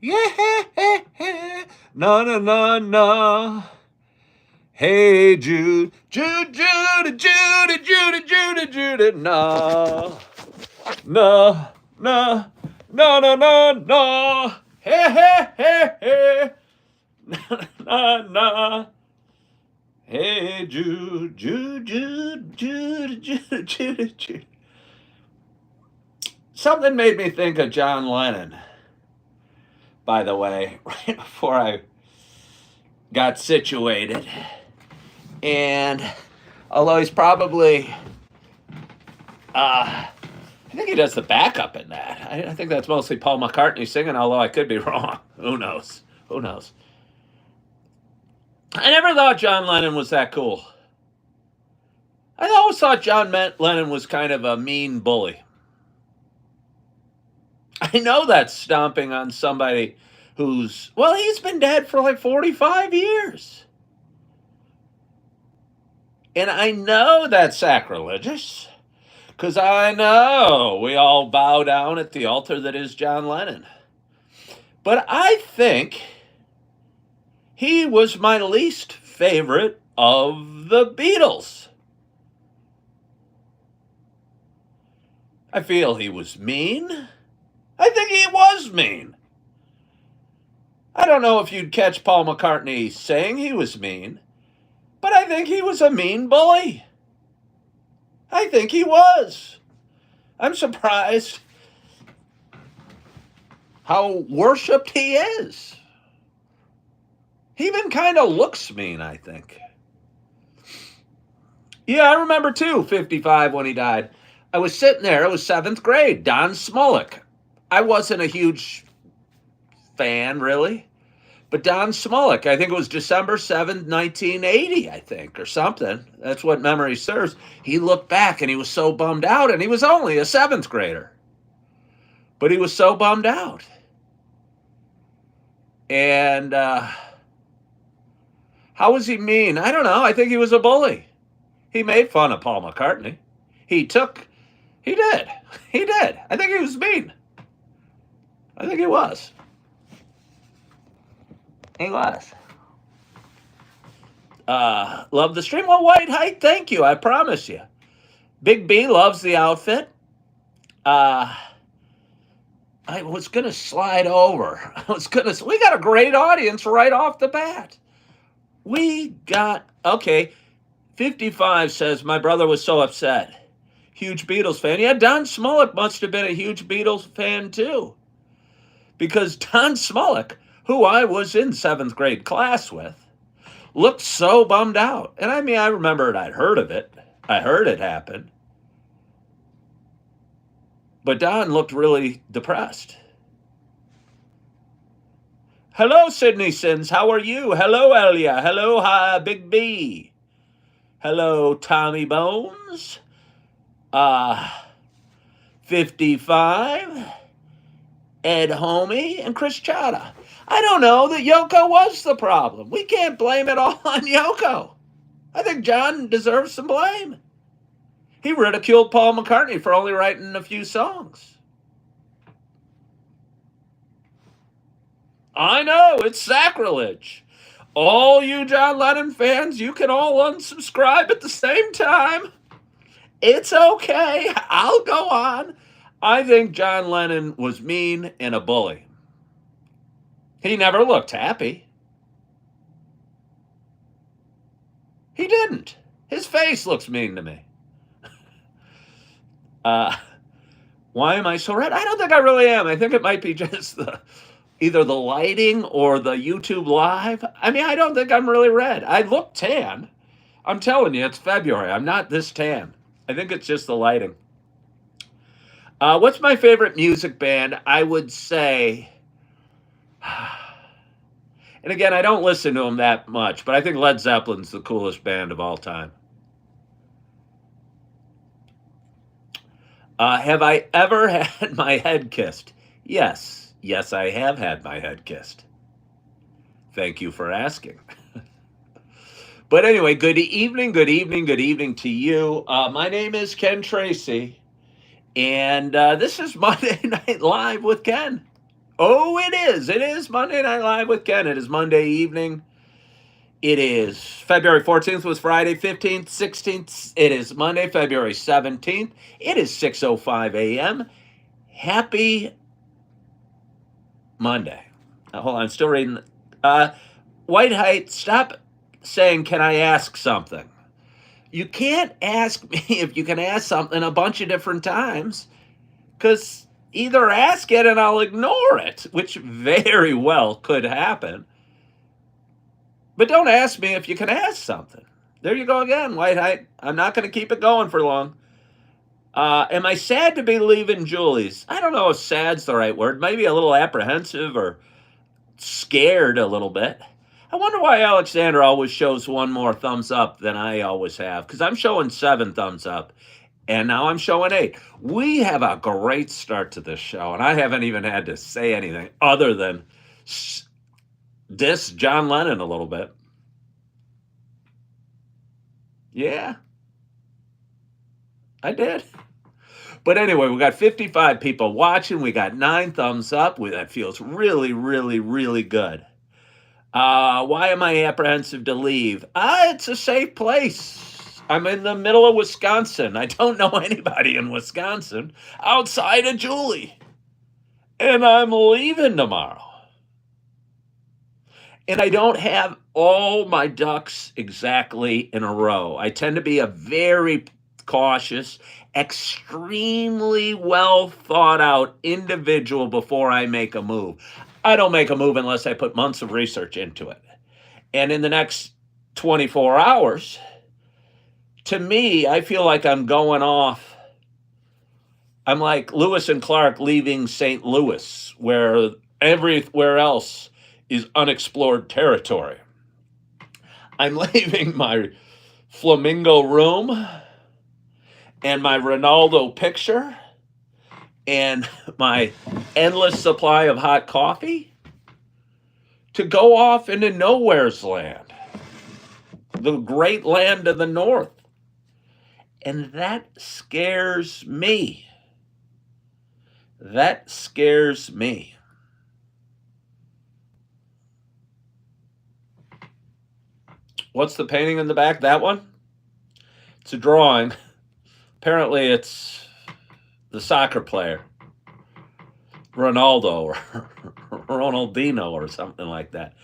Yeah, no, no, no, no. Hey, Jude, Jude, Jude, Jude, Jude, Jude, Jude, no, no, no, no, no, no, no. Hey, no, no. Hey, Jude, Jude, Jude, Jude, Jude, Jude, Jude. Something made me think of John Lennon, by the way, right before I got situated. And although he's probably, I think he does the backup in that. I think that's mostly Paul McCartney singing, although I could be wrong. Who knows? Who knows? I never thought John Lennon was that cool. I always thought John Lennon was kind of a mean bully. I know that's stomping on somebody who's, well, he's been dead for like 45 years. And I know that's sacrilegious because I know we all bow down at the altar that is John Lennon. But I think he was my least favorite of the Beatles. I feel he was mean. I think he was mean. I don't know if you'd catch Paul McCartney saying he was mean, but I think he was a mean bully. I think he was. I'm surprised how worshipped he is. He even kind of looks mean, I think. Yeah, I remember too, 55 when he died. I was sitting there, it was seventh grade, Don Smolik. I wasn't a huge fan, really. But Don Smolik, I think it was December 7th, 1980, I think, or something. That's what memory serves. He looked back and he was so bummed out, and he was only a seventh grader. But he was so bummed out. And how was he mean? I don't know. I think he was a bully. He made fun of Paul McCartney. He did. I think he was mean. I think he was. He was. Love the stream. Well, White Height, thank you. I promise you. Big B loves the outfit. I was going to slide over. We got a great audience right off the bat. Okay. 55 says, my brother was so upset. Huge Beatles fan. Yeah, Don Smolik must have been a huge Beatles fan too. Because Don Smolik, who I was in seventh grade class with, looked so bummed out. And I mean, I remembered I'd heard of it. I heard it happen. But Don looked really depressed. Hello, Sydney Sins. How are you? Hello, Elia. Hello, Big B. Hello, Tommy Bones. 55. Ed Homey and Chris Chata. I don't know that Yoko was the problem. We can't blame it all on Yoko. I think John deserves some blame. He ridiculed Paul McCartney for only writing a few songs. I know, it's sacrilege. All you John Lennon fans, you can all unsubscribe at the same time. It's okay. I'll go on. I think John Lennon was mean and a bully. He never looked happy. He didn't. His face looks mean to me. Why am I so red? I don't think I really am. I think it might be just either the lighting or the YouTube live. I mean, I don't think I'm really red. I look tan. I'm telling you, it's February. I'm not this tan. I think it's just the lighting. What's my favorite music band? I would say, and again, I don't listen to them that much, but I think Led Zeppelin's the coolest band of all time. Have I ever had my head kissed? Yes. Yes, I have had my head kissed. Thank you for asking. But anyway, good evening to you. My name is Ken Tracy, and this is Monday Night Live with Ken. Oh, it is. It is Monday Night Live with Ken. It is Monday evening. It is February 14th was Friday 15th, 16th. It is Monday, February 17th. It is 6:05 a.m. Happy Monday. Hold on, I'm still reading. White Height, stop saying, can I ask something? You can't ask me if you can ask something a bunch of different times, because either ask it and I'll ignore it, which very well could happen. But don't ask me if you can ask something. There you go again, White Height. I'm not going to keep it going for long. Am I sad to be leaving Julie's? I don't know if sad's the right word. Maybe a little apprehensive or scared a little bit. I wonder why Alexander always shows one more thumbs up than I always have, because I'm showing 7 thumbs up, and now I'm showing 8. We have a great start to this show, and I haven't even had to say anything other than diss John Lennon a little bit. Yeah, I did. But anyway, we got 55 people watching. We got 9 thumbs up. That feels really, really, really good. Why am I apprehensive to leave? It's a safe place. I'm in the middle of Wisconsin. I don't know anybody in Wisconsin outside of Julie. And I'm leaving tomorrow. And I don't have all my ducks exactly in a row. I tend to be a very cautious, extremely well thought out individual before I make a move. I don't make a move unless I put months of research into it. And in the next 24 hours, to me, I feel like I'm going off. I'm like Lewis and Clark leaving St. Louis, where everywhere else is unexplored territory. I'm leaving my flamingo room and my Ronaldo picture and my endless supply of hot coffee to go off into nowhere's land, the great land of the north. And that scares me. That scares me. What's the painting in the back? That one? It's a drawing. Apparently it's the soccer player, Ronaldo or Ronaldinho or something like that.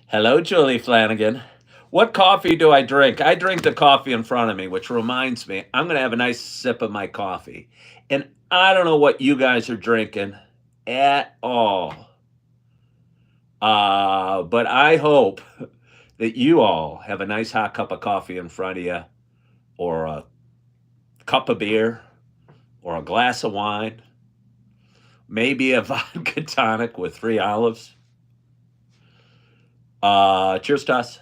Hello, Julie Flanagan. What coffee do I drink? I drink the coffee in front of me, which reminds me, I'm going to have a nice sip of my coffee. And I don't know what you guys are drinking at all. But I hope that you all have a nice hot cup of coffee in front of you, or a cup of beer, or a glass of wine, maybe a vodka tonic with 3 olives. Cheers to us.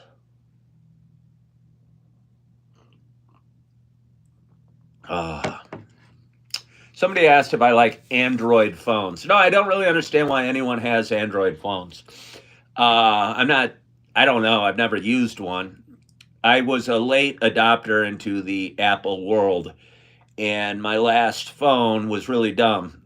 Somebody asked if I like Android phones. No, I don't really understand why anyone has Android phones. I don't know. I've never used one. I was a late adopter into the Apple world, and my last phone was really dumb.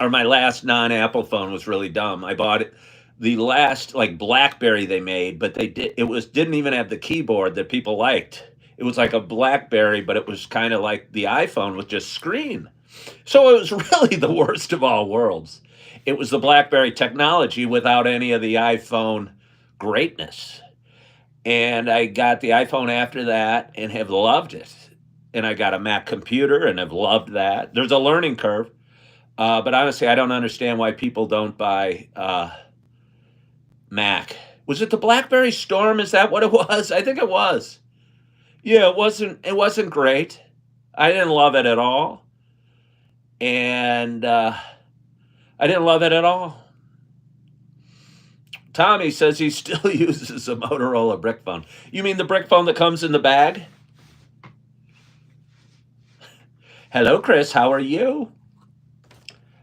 Or my last non-Apple phone was really dumb. I bought it, the last like BlackBerry they made, but didn't even have the keyboard that people liked. It was like a BlackBerry, but it was kind of like the iPhone with just screen. So it was really the worst of all worlds. It was the BlackBerry technology without any of the iPhone greatness. And I got the iPhone after that and have loved it. And I got a Mac computer and have loved that. There's a learning curve. But honestly, I don't understand why people don't buy Mac. Was it the BlackBerry Storm? Is that what it was? I think it was. Yeah, it wasn't great. I didn't love it at all. And I didn't love it at all. Tommy says he still uses a Motorola brick phone. You mean the brick phone that comes in the bag? Hello, Chris. How are you?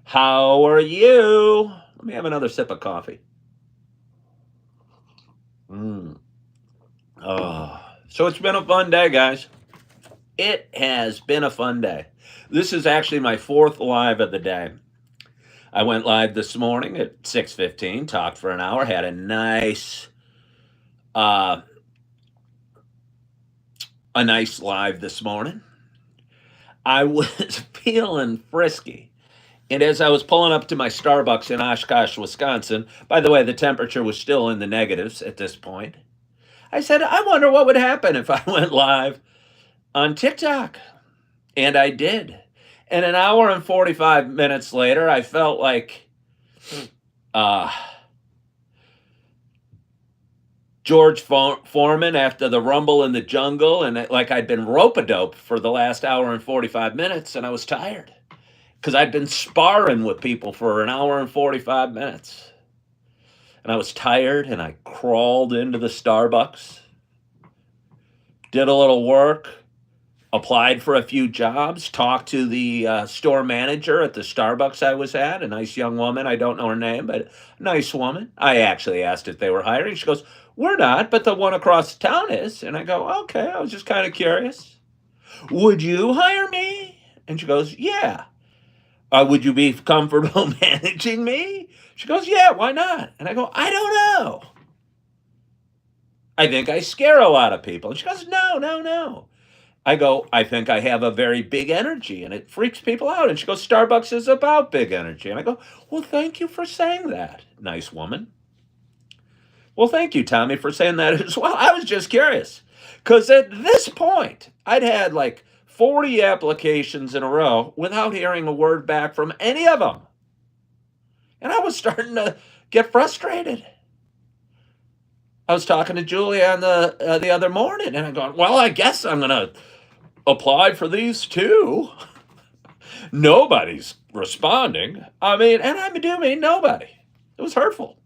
How are you? Let me have another sip of coffee. So it's been a fun day, guys. It has been a fun day. This is actually my 4th live of the day. I went live this morning at 6:15, talked for an hour, had uh, a nice live this morning. I was feeling frisky. And as I was pulling up to my Starbucks in Oshkosh, Wisconsin, by the way, the temperature was still in the negatives at this point. I said, I wonder what would happen if I went live on TikTok. And I did. And an hour and 45 minutes later, I felt like uh, George Foreman after the rumble in the jungle, and like I'd been rope-a-dope for the last hour and 45 minutes, and I was tired because I'd been sparring with people for an hour and 45 minutes. And I was tired, and I crawled into the Starbucks, did a little work, applied for a few jobs, talked to the store manager at the Starbucks I was at, a nice young woman. I don't know her name, but a nice woman. I actually asked if they were hiring. She goes, we're not, but the one across town is. And I go, okay, I was just kind of curious. Would you hire me? And she goes, yeah. Would you be comfortable managing me? She goes, yeah, why not? And I go, I don't know. I think I scare a lot of people. And she goes, no, no, no. I go, I think I have a very big energy and it freaks people out. And she goes, Starbucks is about big energy. And I go, well, thank you for saying that, nice woman. Well, thank you, Tommy, for saying that as well. I was just curious. Because at this point, I'd had like 40 applications in a row without hearing a word back from any of them. And I was starting to get frustrated. I was talking to Julie on the other morning, and I'm going, well, I guess I'm going to apply for these too. Nobody's responding. I mean, and I do mean nobody. It was hurtful.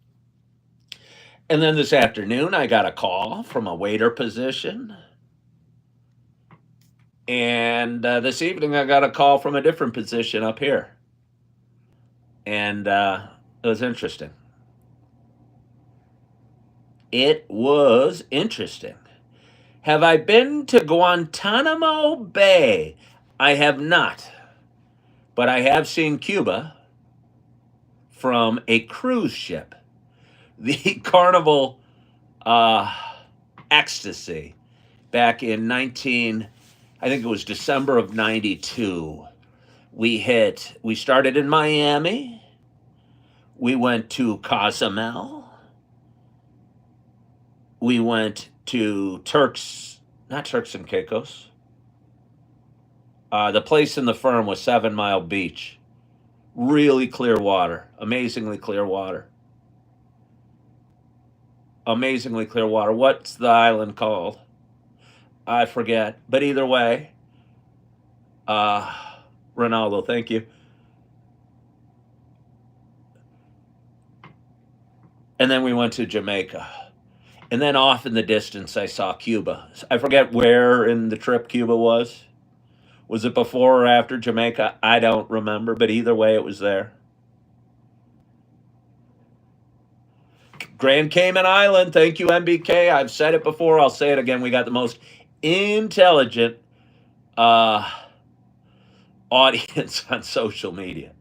And then this afternoon, I got a call from a waiter position. And this evening, I got a call from a different position up here. And it was interesting. It was interesting. Have I been to Guantanamo Bay? I have not. But I have seen Cuba from a cruise ship. The Carnival Ecstasy back in I think it was December of 92. We started in Miami. We went to Cozumel. We went to not Turks and Caicos. The place in the firm was 7 Mile Beach. Really clear water. Amazingly clear water. Amazingly clear water. What's the island called? I forget. But either way, Ronaldo, thank you. And then we went to Jamaica. And then off in the distance, I saw Cuba. I forget where in the trip Cuba was. Was it before or after Jamaica? I don't remember, but either way, it was there. Grand Cayman Island, thank you, MBK. I've said it before, I'll say it again. We got the most intelligent audience on social media.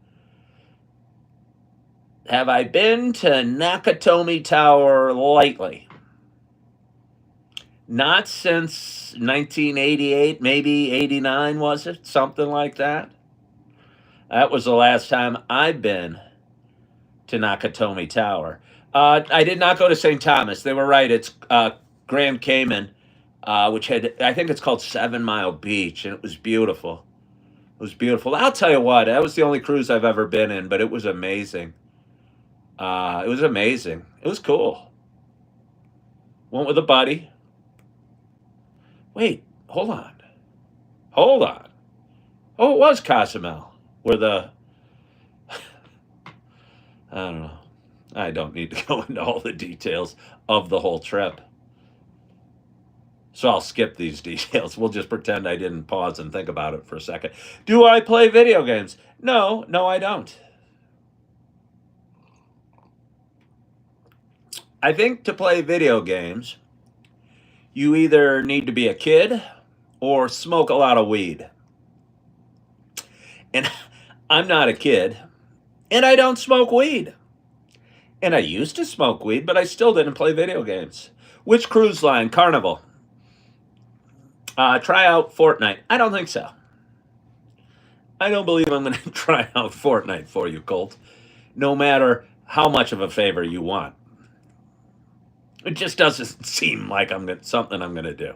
Have I been to Nakatomi Tower lately? Not since 1988, maybe 89, was it? Something like that. That was the last time I've been to Nakatomi Tower. I did not go to St. Thomas. They were right. It's Grand Cayman, which I think it's called 7 Mile Beach, and it was beautiful. It was beautiful. I'll tell you what, that was the only cruise I've ever been in, but it was amazing. It was amazing. It was cool. Went with a buddy. Wait, hold on. Hold on. Oh, it was Cozumel, where I don't know. I don't need to go into all the details of the whole trip. So I'll skip these details. We'll just pretend I didn't pause and think about it for a second. Do I play video games? No, I don't. I think to play video games, you either need to be a kid or smoke a lot of weed. And I'm not a kid. And I don't smoke weed. And I used to smoke weed, but I still didn't play video games. Which cruise line? Carnival. Try out Fortnite. I don't think so. I don't believe I'm going to try out Fortnite for you, Colt, no matter how much of a favor you want. It just doesn't seem like something I'm going to do.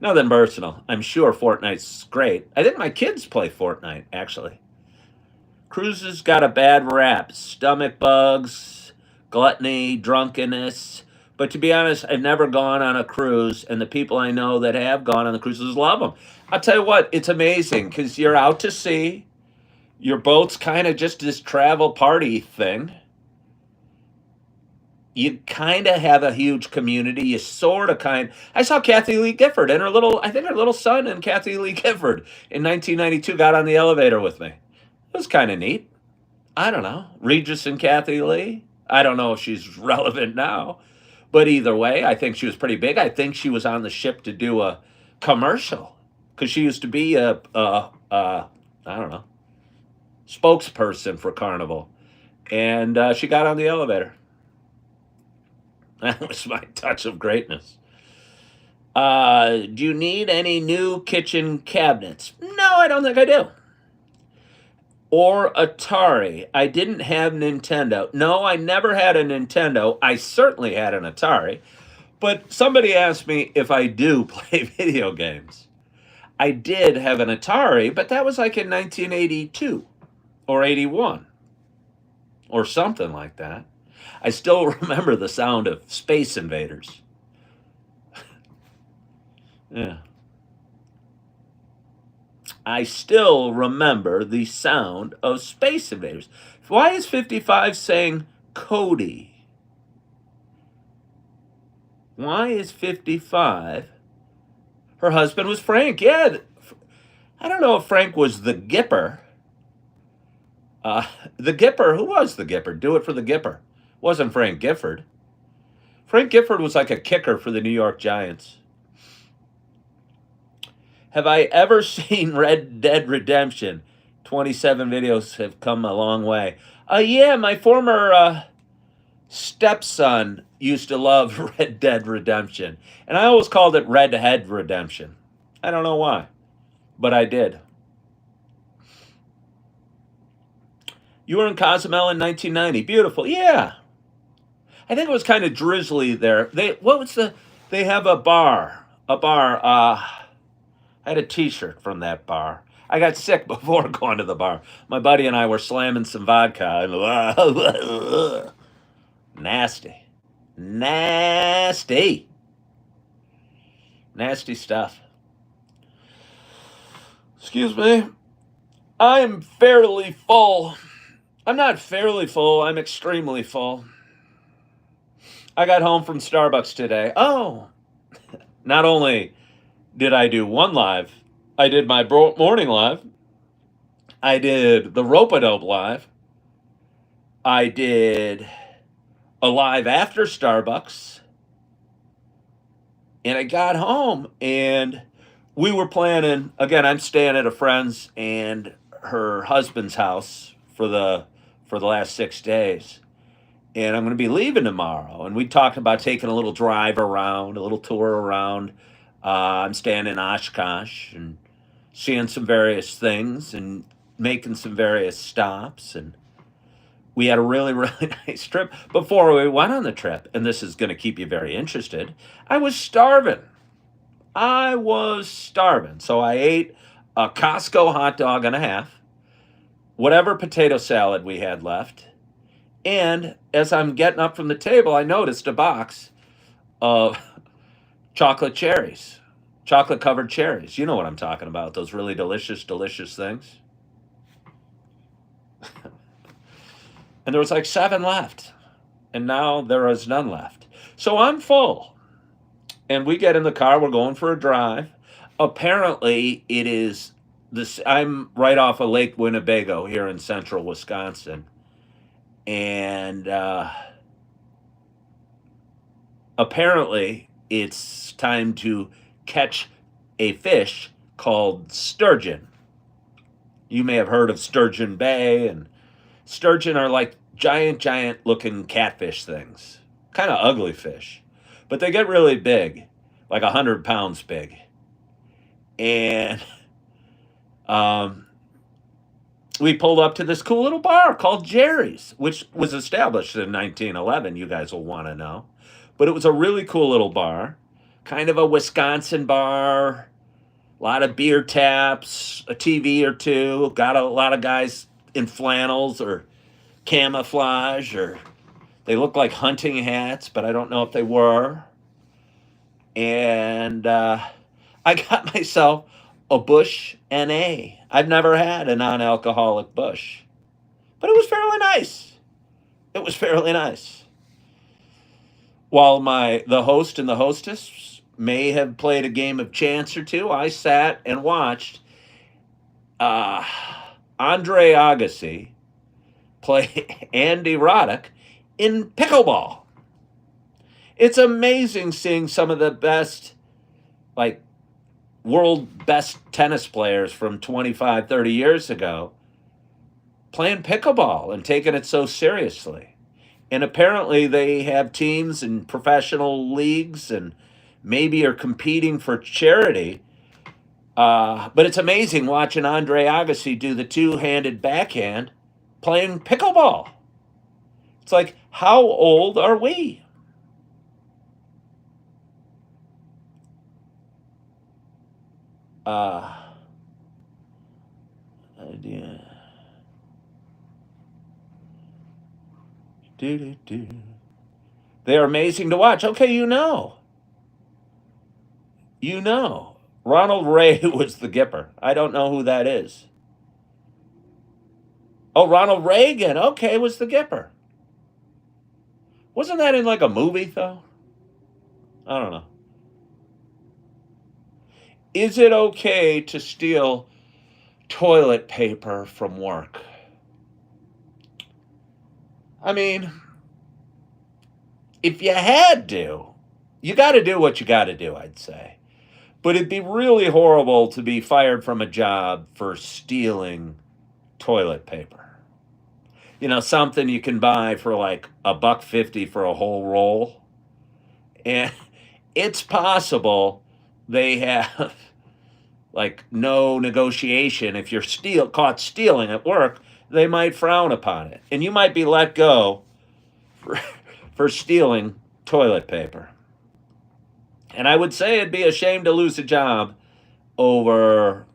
Nothing personal. I'm sure Fortnite's great. I think my kids play Fortnite, actually. Cruises got a bad rap. Stomach bugs, gluttony, drunkenness. But to be honest, I've never gone on a cruise, and the people I know that have gone on the cruises love them. I'll tell you what, it's amazing because you're out to sea. Your boat's kind of just this travel party thing. You kind of have a huge community. You sort of I saw Kathy Lee Gifford and I think her little son and Kathy Lee Gifford in 1992 got on the elevator with me. It was kind of neat. I don't know. Regis and Kathy Lee. I don't know if she's relevant now. But either way, I think she was pretty big. I think she was on the ship to do a commercial because she used to be I don't know, spokesperson for Carnival. And she got on the elevator. That was my touch of greatness. Do you need any new kitchen cabinets? No, I don't think I do. Or Atari. I didn't have Nintendo. No, I never had a Nintendo. I certainly had an Atari. But somebody asked me if I do play video games. I did have an Atari, but that was like in 1982 or 81 or something like that. I still remember the sound of Space Invaders. Yeah. I still remember the sound of Space Invaders. Why is 55 saying Cody? Why is 55? Her husband was Frank. Yeah. I don't know if Frank was the Gipper. The Gipper, who was the Gipper? Do it for the Gipper. Wasn't Frank Gifford. Frank Gifford was like a kicker for the New York Giants. Have I ever seen Red Dead Redemption? 27 videos have come a long way. Yeah, my former stepson used to love Red Dead Redemption. And I always called it Red Head Redemption. I don't know why, but I did. You were in Cozumel in 1990. Beautiful. Yeah. I think it was kind of drizzly there. They have a bar. I had a t-shirt from that bar. I got sick before going to the bar. My buddy and I were slamming some vodka and nasty. Nasty. Nasty stuff. Excuse me. I'm fairly full. I'm not fairly full. I'm extremely full. I got home from Starbucks today. Oh, not only did I do one live, I did my morning live. I did the Rope-A-Dope live. I did a live after Starbucks. And I got home and we were planning, again, I'm staying at a friend's and her husband's house for the last 6 days. And I'm going to be leaving tomorrow. And we talked about taking a little drive around, a little tour around. I'm staying in Oshkosh and seeing some various things and making some various stops. And we had a really, really nice trip. Before we went on the trip, and this is going to keep you very interested, I was starving. So I ate a Costco hot dog and a half, whatever potato salad we had left. And as I'm getting up from the table, I noticed a box of chocolate cherries, chocolate covered cherries. You know what I'm talking about, those really delicious, delicious things. And there was like 7 left. And now there is none left. So I'm full. And we get in the car, we're going for a drive. Apparently, it is this. I'm right off of Lake Winnebago here in central Wisconsin. And apparently, it's time to catch a fish called sturgeon. You may have heard of Sturgeon Bay and Sturgeon are like giant looking catfish things. Kind of ugly fish. But they get really big, like 100 pounds big. And um, we pulled up to this cool little bar called Jerry's, which was established in 1911. You guys will want to know. But it was a really cool little bar, kind of a Wisconsin bar, a lot of beer taps, a TV or two, got a lot of guys in flannels or camouflage, or they look like hunting hats, but I don't know if they were. And I got myself a Bush NA. I've never had a non-alcoholic Bush, but it was fairly nice. It was fairly nice. While the host and the hostess may have played a game of chance or two, I sat and watched uh, Andre Agassi play Andy Roddick in pickleball. It's amazing seeing some of the best, like, world best tennis players from 25, 30 years ago playing pickleball and taking it so seriously. And apparently they have teams in professional leagues and maybe are competing for charity. But it's amazing watching Andre Agassi do the two-handed backhand playing pickleball. It's like, how old are we? Yeah. They're amazing to watch. Okay, you know. You know. Ronald Ray was the Gipper. I don't know who that is. Oh, Ronald Reagan. Okay, was the Gipper. Wasn't that in like a movie, though? I don't know. Is it okay to steal toilet paper from work? I mean, if you had to, you got to do what you got to do, I'd say. But it'd be really horrible to be fired from a job for stealing toilet paper. You know, something you can buy for like $1.50 for a whole roll. And it's possible they have like no negotiation. If you're caught stealing at work, they might frown upon it. And you might be let go for stealing toilet paper. And I would say it'd be a shame to lose a job over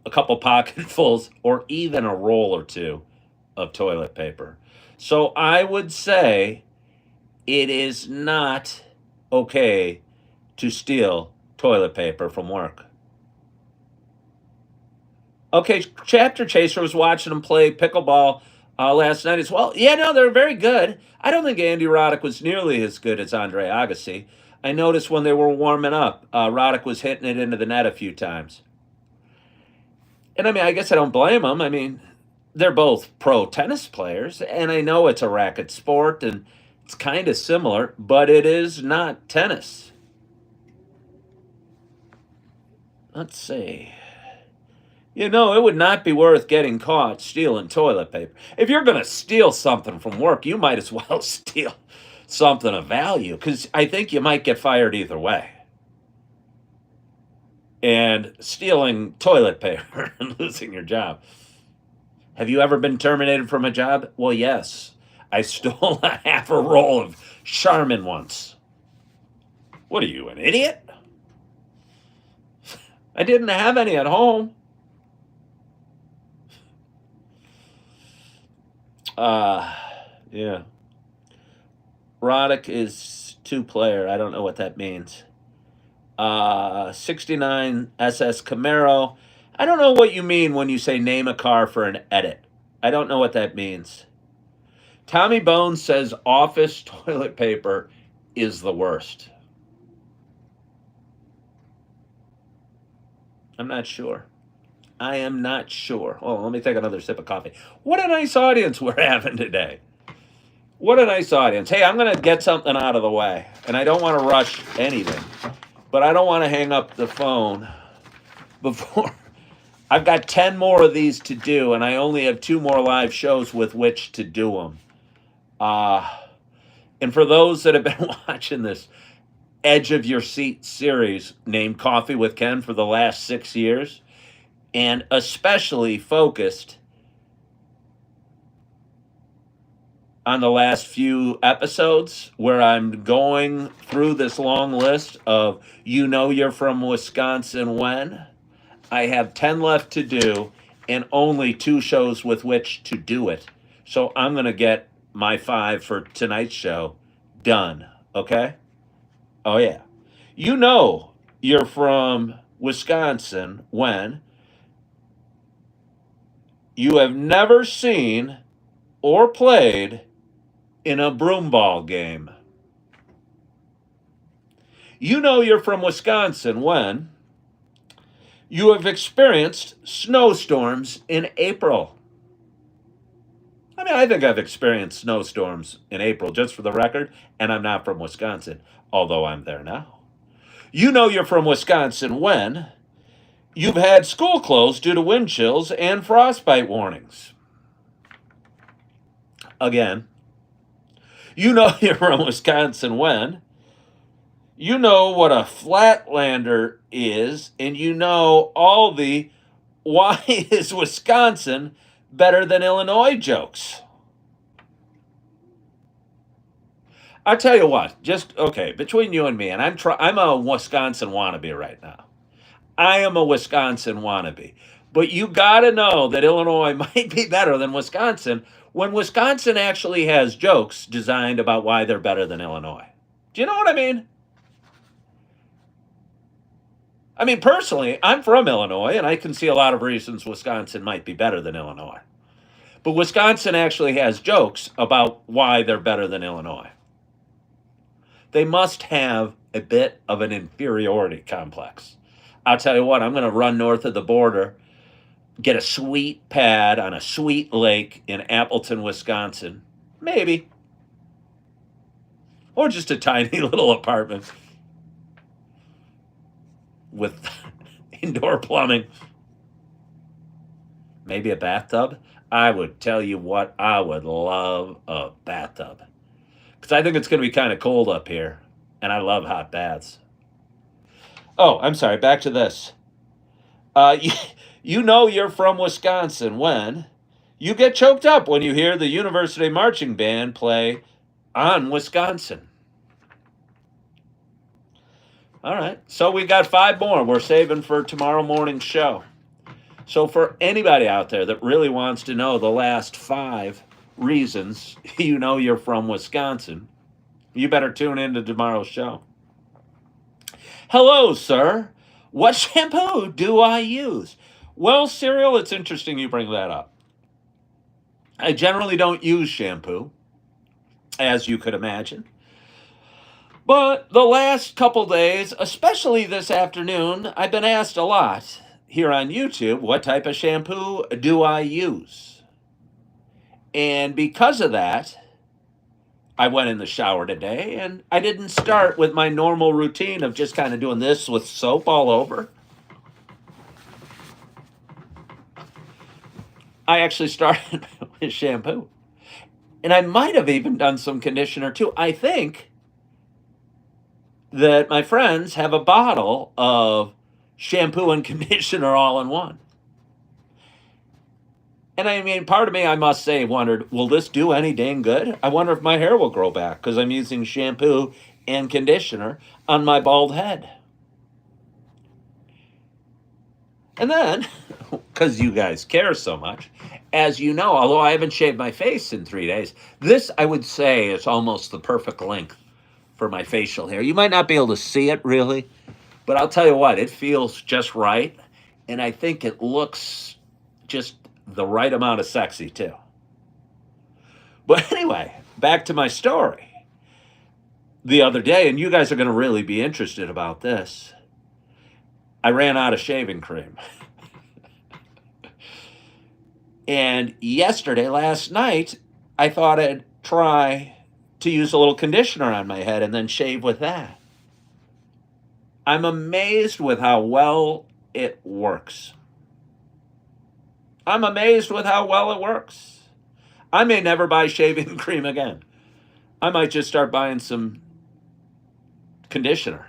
a couple pocketfuls or even a roll or two of toilet paper. So I would say it is not okay to steal toilet paper from work. Okay, Chapter Chaser was watching them play pickleball last night as well. Yeah, no, they're very good. I don't think Andy Roddick was nearly as good as Andre Agassi. I noticed when they were warming up, Roddick was hitting it into the net a few times. And I mean, I guess I don't blame him. I mean, they're both pro tennis players, and I know it's a racket sport and it's kind of similar, but it is not tennis. Let's see. You know, it would not be worth getting caught stealing toilet paper. If you're going to steal something from work, you might as well steal something of value, because I think you might get fired either way. And stealing toilet paper and losing your job. Have you ever been terminated from a job? Well, yes. I stole a half a roll of Charmin once. What are you, an idiot? I didn't have any at home. Yeah. Roddick is two-player. I don't know what that means. 69 SS Camaro. I don't know what you mean when you say name a car for an edit. I don't know what that means. Tommy Bones says office toilet paper is the worst. I'm not sure. I am not sure. Oh, let me take another sip of coffee. What a nice audience we're having today. What a nice audience. Hey, I'm going to get something out of the way, and I don't want to rush anything, but I don't want to hang up the phone before I've got 10 more of these to do, and I only have 2 more live shows with which to do them. And for those that have been watching this Edge of Your Seat series named Coffee with Ken for the last 6 years, and especially focused on the last few episodes where I'm going through this long list of you know you're from Wisconsin when. I have 10 left to do and only 2 shows with which to do it. So I'm going to get my 5 for tonight's show done. Okay? Oh, yeah. You know you're from Wisconsin when you have never seen or played in a broomball game. You know you're from Wisconsin when you have experienced snowstorms in April. I mean, I think I've experienced snowstorms in April, just for the record, and I'm not from Wisconsin, although I'm there now. You know you're from Wisconsin when you've had school closed due to wind chills and frostbite warnings. Again, you know you're from Wisconsin when you know what a flatlander is, and you know all the why is Wisconsin better than Illinois jokes. I tell you what, just okay, between you and me, and I'm a Wisconsin wannabe right now. I am a Wisconsin wannabe. But you got to know that Illinois might be better than Wisconsin when Wisconsin actually has jokes designed about why they're better than Illinois. Do you know what I mean? I mean, personally, I'm from Illinois, and I can see a lot of reasons Wisconsin might be better than Illinois. But Wisconsin actually has jokes about why they're better than Illinois. They must have a bit of an inferiority complex. I'll tell you what, I'm going to run north of the border, get a sweet pad on a sweet lake in Appleton, Wisconsin. Maybe. Or just a tiny little apartment with indoor plumbing. Maybe a bathtub. I would tell you what, I would love a bathtub. Because I think it's going to be kind of cold up here. And I love hot baths. Oh, I'm sorry. Back to this. You know you're from Wisconsin when you get choked up when you hear the University Marching Band play on Wisconsin. All right. So we got 5 more we're saving for tomorrow morning's show. So for anybody out there that really wants to know the last 5 reasons you know you're from Wisconsin, you better tune in to tomorrow's show. Hello, sir. What shampoo do I use? Well, Cyril, it's interesting you bring that up. I generally don't use shampoo, as you could imagine. But the last couple days, especially this afternoon, I've been asked a lot here on YouTube, what type of shampoo do I use? And because of that, I went in the shower today and I didn't start with my normal routine of just kind of doing this with soap all over. I actually started with shampoo. And I might have even done some conditioner too. I think that my friends have a bottle of shampoo and conditioner all in one. And I mean, part of me, I must say, wondered, will this do any dang good? I wonder if my hair will grow back because I'm using shampoo and conditioner on my bald head. And then, because you guys care so much, as you know, although I haven't shaved my face in 3 days, this, I would say, is almost the perfect length for my facial hair. You might not be able to see it, really, but I'll tell you what, it feels just right, and I think it looks just the right amount of sexy, too. But anyway, back to my story. The other day, and you guys are going to really be interested about this, I ran out of shaving cream. And last night, I thought I'd try to use a little conditioner on my head and then shave with that. I'm amazed with how well it works. I'm amazed with how well it works. I may never buy shaving cream again. I might just start buying some conditioner.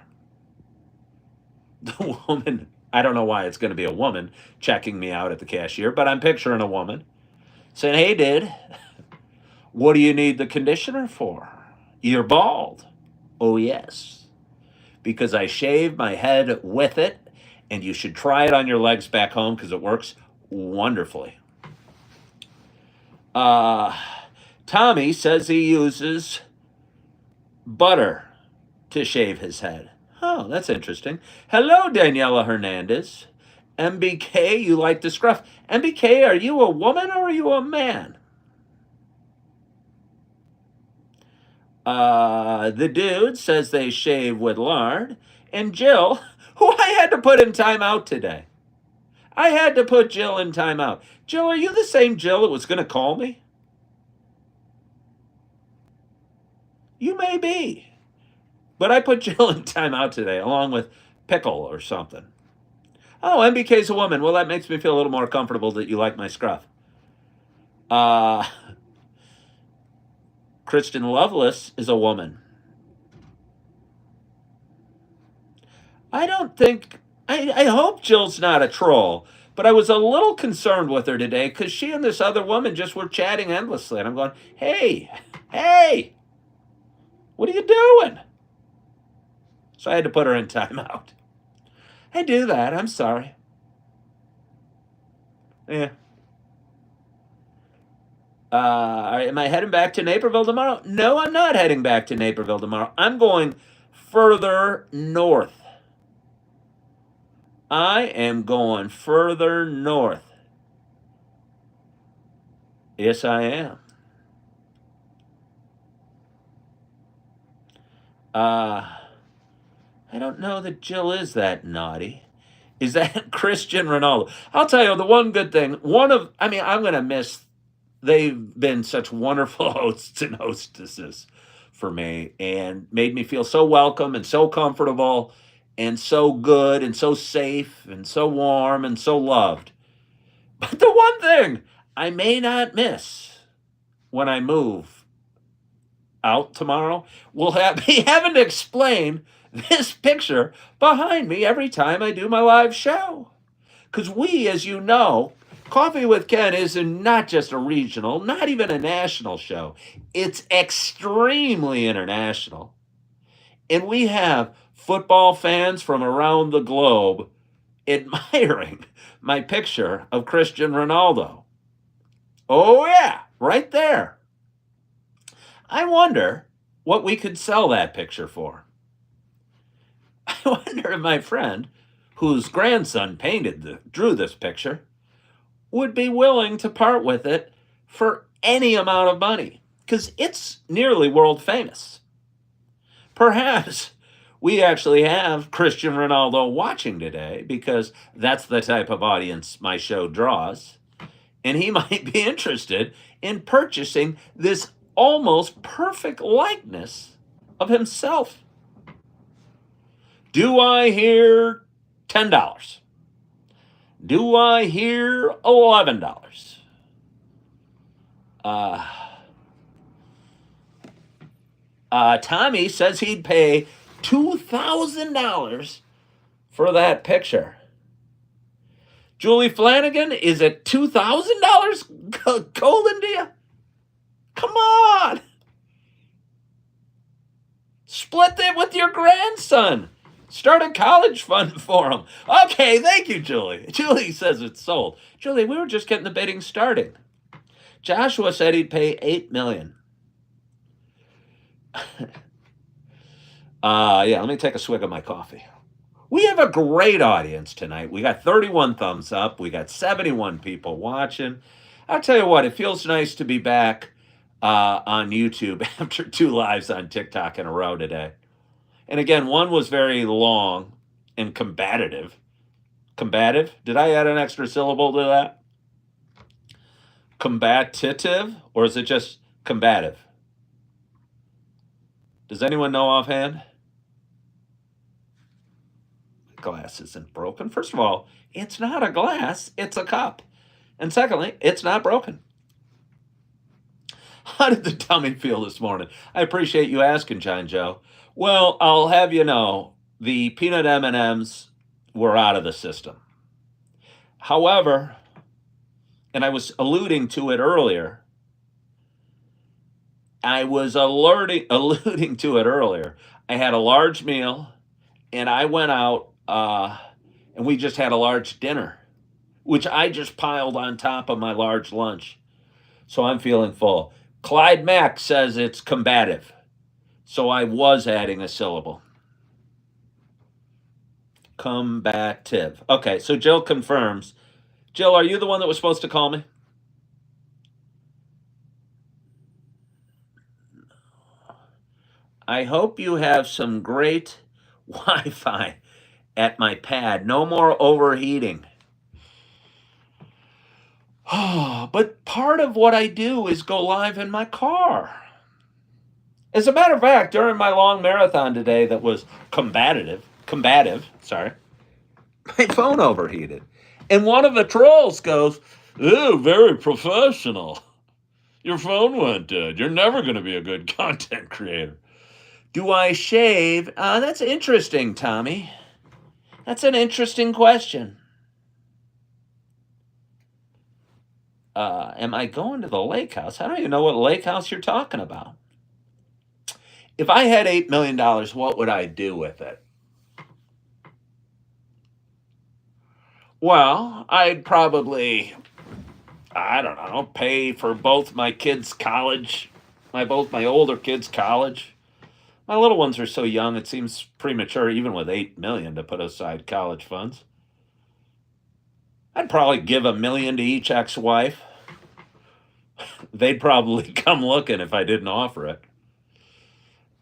The woman, I don't know why it's going to be a woman checking me out at the cashier, but I'm picturing a woman saying, "Hey, dude, what do you need the conditioner for? You're bald." "Oh, yes, because I shaved my head with it, and you should try it on your legs back home because it works wonderfully." Uh, Tommy says he uses butter to shave his head. Oh, that's interesting. Hello, Daniela Hernandez. MBK, you like the scruff. MBK, are you a woman or are you a man? The dude says they shave with lard. And Jill, who I had to put in timeout today. I had to put Jill in timeout. Jill, are you the same Jill that was going to call me? You may be. But I put Jill in timeout today, along with Pickle or something. Oh, MBK's a woman. Well, that makes me feel a little more comfortable that you like my scruff. Kristen Lovelace is a woman. I don't think. I hope Jill's not a troll, but I was a little concerned with her today because she and this other woman just were chatting endlessly. And I'm going, hey, hey, what are you doing? So I had to put her in timeout. I do that. I'm sorry. Yeah. Am I heading back to Naperville tomorrow? No, I'm not heading back to Naperville tomorrow. I'm going further north. I am going further north. Yes, I am. I don't know that Jill is that naughty. Is that Christian Ronaldo? I'll tell you the one good thing. I'm going to miss. They've been such wonderful hosts and hostesses for me and made me feel so welcome and so comfortable and so good and so safe and so warm and so loved. But the one thing I may not miss when I move out tomorrow will be having to explain this picture behind me every time I do my live show. Because we, as you know, Coffee with Ken is not just a regional, not even a national show. It's extremely international. And we have football fans from around the globe admiring my picture of Cristiano Ronaldo. Oh, yeah, right there. I wonder what we could sell that picture for. I wonder if my friend, whose grandson drew this picture, would be willing to part with it for any amount of money because it's nearly world famous. Perhaps we actually have Cristiano Ronaldo watching today because that's the type of audience my show draws. And he might be interested in purchasing this almost perfect likeness of himself. Do I hear $10? Do I hear $11? Tommy says he'd pay $2,000 for that picture. Julie Flanagan, is it $2,000 golden to you? Come on. Split it with your grandson. Start a college fund for him. Okay, thank you, Julie. Julie says it's sold. Julie, we were just getting the bidding starting. Joshua said he'd pay $8 million. Let me take a swig of my coffee. We have a great audience tonight. We got 31 thumbs up. We got 71 people watching. I'll tell you what, it feels nice to be back on YouTube after 2 lives on TikTok in a row today. And again, one was very long and combative. Combative? Did I add an extra syllable to that? Combative? Or is it just combative? Does anyone know offhand? Glass isn't broken. First of all, it's not a glass, it's a cup. And secondly, it's not broken. How did the tummy feel this morning? I appreciate you asking, John Joe. Well, I'll have you know, the peanut M&Ms were out of the system. However, and I was alluding to it earlier, alluding to it earlier. I had a large meal, and I went out, and we just had a large dinner, which I just piled on top of my large lunch. So I'm feeling full. Clyde Mack says it's combative. So I was adding a syllable. Combative. Okay, so Jill confirms. Jill, are you the one that was supposed to call me? I hope you have some great Wi Fi at my pad. No more overheating. But part of what I do is go live in my car. As a matter of fact, during my long marathon today that was combative, sorry, my phone overheated. And one of the trolls goes, "Ooh, very professional. Your phone went dead. You're never going to be a good content creator." Do I shave? That's interesting, Tommy. That's an interesting question. Am I going to the lake house? I don't even know what lake house you're talking about. If I had $8 million, what would I do with it? Well, I'd probably, I don't know, pay for both my kids' college, both my older kids' college. My little ones are so young, it seems premature, even with $8 million, to put aside college funds. I'd probably give $1 million to each ex-wife. They'd probably come looking if I didn't offer it.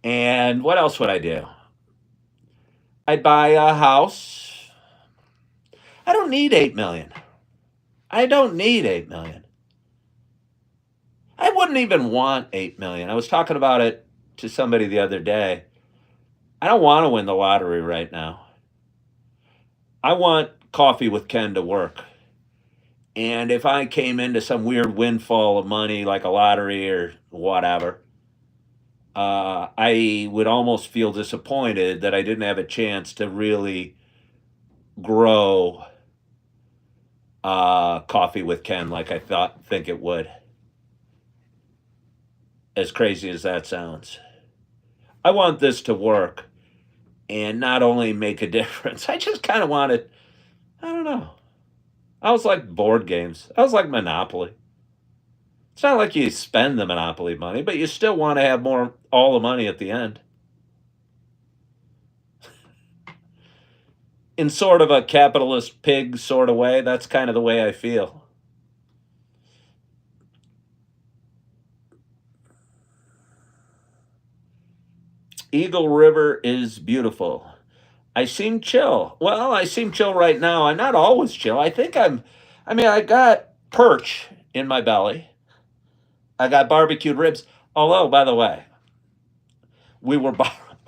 And what else would I do? I'd buy a house. I don't need $8 million. I don't need $8 million. I wouldn't even want $8 million. I was talking about it to somebody the other day. I don't want to win the lottery right now. I want Coffee with Ken to work. And if I came into some weird windfall of money like a lottery or whatever, I would almost feel disappointed that I didn't have a chance to really grow Coffee with Ken like I think it would. As crazy as that sounds. I want this to work and not only make a difference. I just kind of wanted, I don't know. I was like board games. I was like Monopoly. It's not like you spend the Monopoly money, but you still want to have all the money at the end. In sort of a capitalist pig sort of way, that's kind of the way I feel. Eagle River is beautiful. I seem chill. Well, I seem chill right now. I'm not always chill. I got perch in my belly. I got barbecued ribs. Although, by the way, we were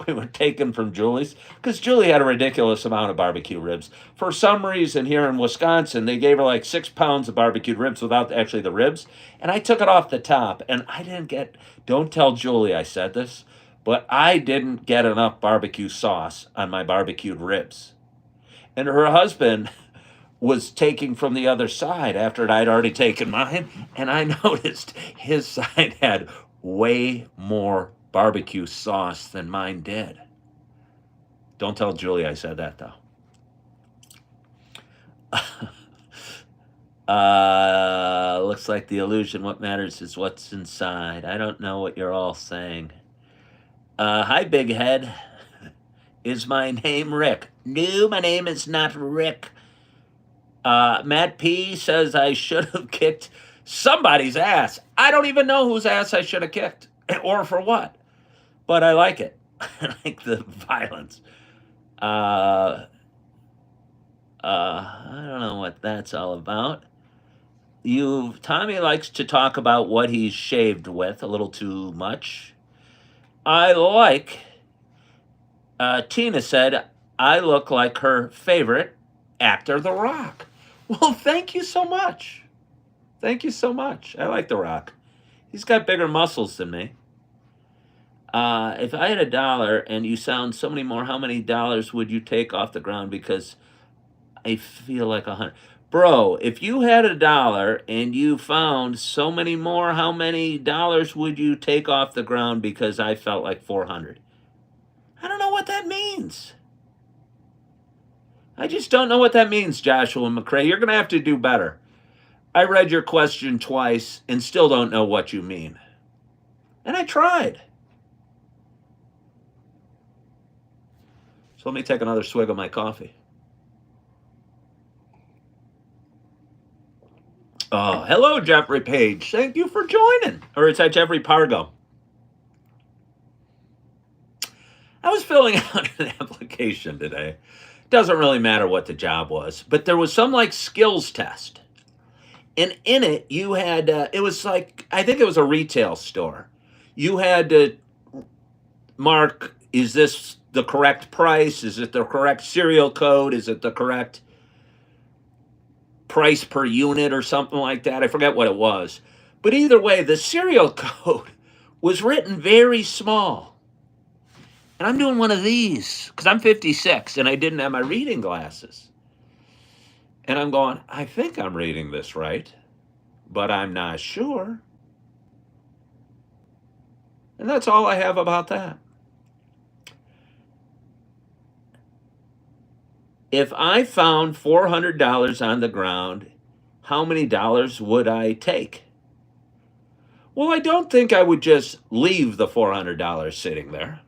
we were taken from Julie's because Julie had a ridiculous amount of barbecue ribs. For some reason, here in Wisconsin, they gave her like 6 pounds of barbecued ribs without actually the ribs, and I took it off the top, and I didn't get. Don't tell Julie I said this, but I didn't get enough barbecue sauce on my barbecued ribs, and her husband was taking from the other side after I'd already taken mine, and I noticed his side had way more barbecue sauce than mine did. Don't tell Julie I said that, though. Looks like the illusion. What matters is what's inside. I don't know what you're all saying. Hi, big head. Is my name Rick? No, my name is not Rick. Matt P says I should have kicked somebody's ass. I don't even know whose ass I should have kicked or for what, but I like it. I like the violence. I don't know what that's all about. Tommy likes to talk about what he's shaved with a little too much. I like. Tina said I look like her favorite actor, The Rock. Well, thank you so much. Thank you so much. I like The Rock. He's got bigger muscles than me. If I had a dollar and you sound so many more, how many dollars would you take off the ground? Because I feel like 100. Bro, if you had a dollar and you found so many more, how many dollars would you take off the ground? Because I felt like 400. I don't know what that means. I just don't know what that means, Joshua McCrae. You're going to have to do better. I read your question twice and still don't know what you mean. And I tried. So let me take another swig of my coffee. Oh, hello, Jeffrey Page. Thank you for joining. Or is that Jeffrey Pargo? I was filling out an application today. Doesn't really matter what the job was, but there was some like skills test. And in it, you had, it was like, I think it was a retail store. You had to mark, is this the correct price? Is it the correct serial code? Is it the correct price per unit or something like that? I forget what it was. But either way, the serial code was written very small. And I'm doing one of these because I'm 56 and I didn't have my reading glasses. And I'm going, I think I'm reading this right, but I'm not sure. And that's all I have about that. If I found $400 on the ground, how many dollars would I take? Well, I don't think I would just leave the $400 sitting there.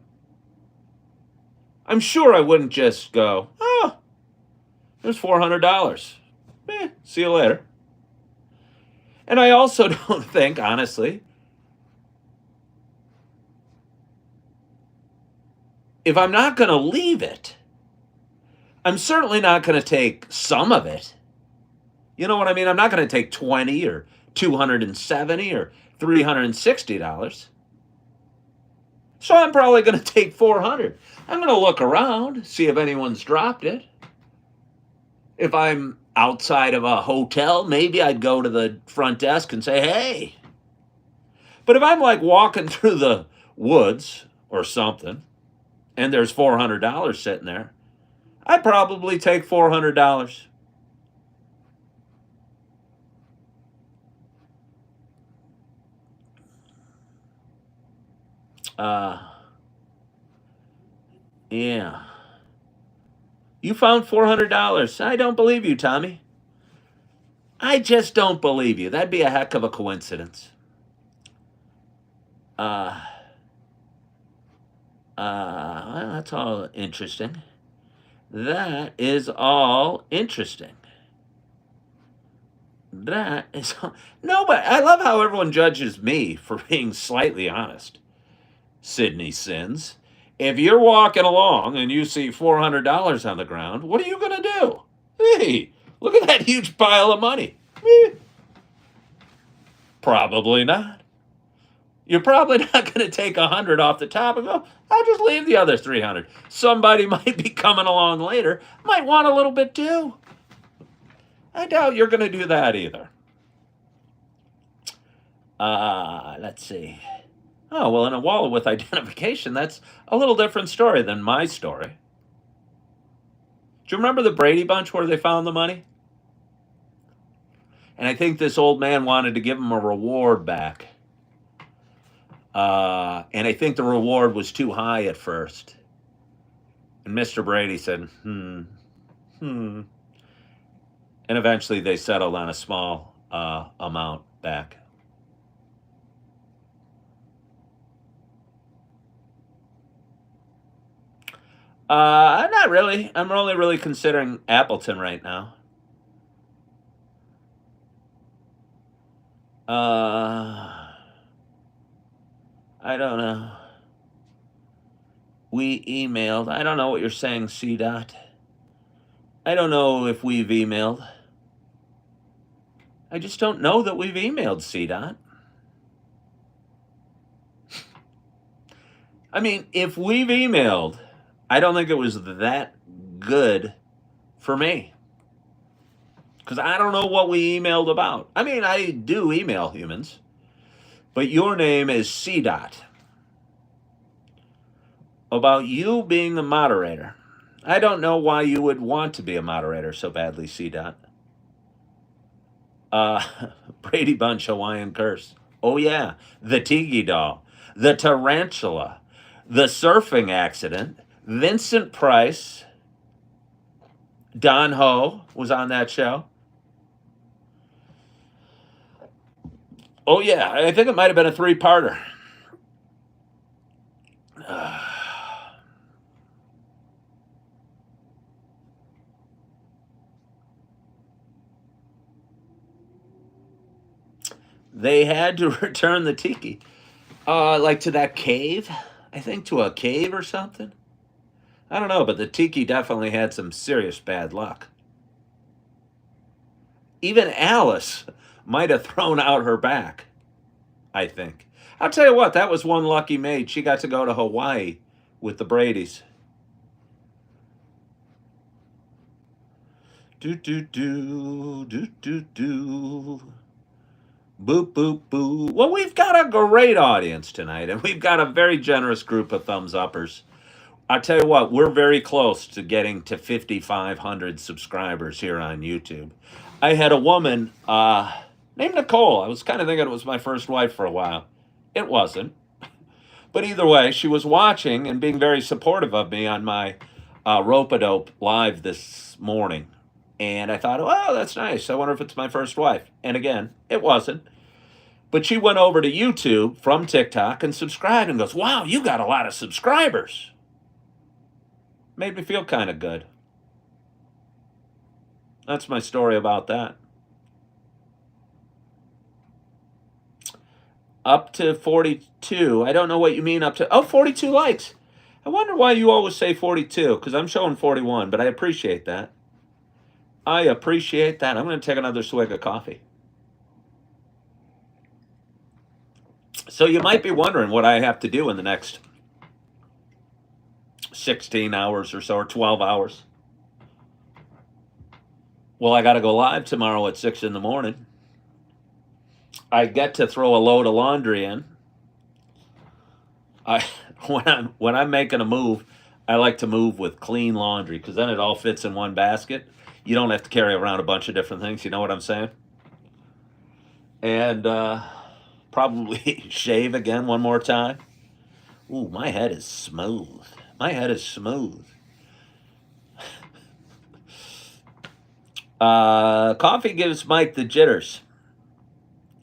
I'm sure I wouldn't just go, oh, there's $400. See you later. And I also don't think, honestly, if I'm not going to leave it, I'm certainly not going to take some of it. You know what I mean? I'm not going to take 20 or 270 or $360. So I'm probably going to take 400. I'm going to look around, see if anyone's dropped it. If I'm outside of a hotel, maybe I'd go to the front desk and say, hey. But if I'm like walking through the woods or something, and there's $400 sitting there, I'd probably take $400. Yeah. You found $400. I don't believe you, Tommy. I just don't believe you. That'd be a heck of a coincidence. Well, that's all interesting. That is all interesting. That is all... No, but I love how everyone judges me for being slightly honest. Sydney Sins. If you're walking along and you see $400 on the ground, what are you going to do? Hey, look at that huge pile of money. Probably not. You're probably not going to take 100 off the top and go, I'll just leave the other 300. Somebody might be coming along later, might want a little bit too. I doubt you're going to do that either. Let's see. Oh, well, in a wallet with identification, that's a little different story than my story. Do you remember the Brady Bunch where they found the money? And I think this old man wanted to give him a reward back. And I think the reward was too high at first. And Mr. Brady said, And eventually they settled on a small amount back. Not really. I'm only really considering Appleton right now. I don't know. We emailed. I don't know what you're saying, C. Dot. I don't know if we've emailed. I just don't know that we've emailed, C. Dot. I mean, if we've emailed, I don't think it was that good for me. Because I don't know what we emailed about. I mean, I do email humans, but your name is C. Dot. About you being the moderator. I don't know why you would want to be a moderator so badly, C. Dot. Uh, Brady Bunch Hawaiian Curse. Oh, yeah. The Tiki Doll. The Tarantula. The Surfing Accident. Vincent Price. Don Ho was on that show. Oh, yeah. I think it might have been a three-parter. They had to return the tiki. Like to that cave? I think to a cave or something? I don't know, but the tiki definitely had some serious bad luck. Even Alice might have thrown out her back, I think. I'll tell you what, that was one lucky maid. She got to go to Hawaii with the Bradys. Do, do, do, do, do, do. Boop, boop, boo. Well, we've got a great audience tonight, and we've got a very generous group of thumbs uppers. I tell you what, we're very close to getting to 5,500 subscribers here on YouTube. I had a woman named Nicole. I was kind of thinking it was my first wife for a while. It wasn't. But either way, she was watching and being very supportive of me on my Rope-a-Dope live this morning. And I thought, oh, that's nice. I wonder if it's my first wife. And again, it wasn't. But she went over to YouTube from TikTok and subscribed and goes, wow, you got a lot of subscribers. Made me feel kind of good. That's my story about that. Up to 42. I don't know what you mean up to. Oh, 42 likes. I wonder why you always say 42, because I'm showing 41, but I appreciate that. I appreciate that. I'm going to take another swig of coffee. So you might be wondering what I have to do in the next 16 hours or so, or 12 hours. Well, I got to go live tomorrow at 6 in the morning. I get to throw a load of laundry in. When I'm making a move, I like to move with clean laundry because then it all fits in one basket. You don't have to carry around a bunch of different things. You know what I'm saying? And probably shave again one more time. Ooh, my head is smooth. My head is smooth. Coffee gives Mike the jitters.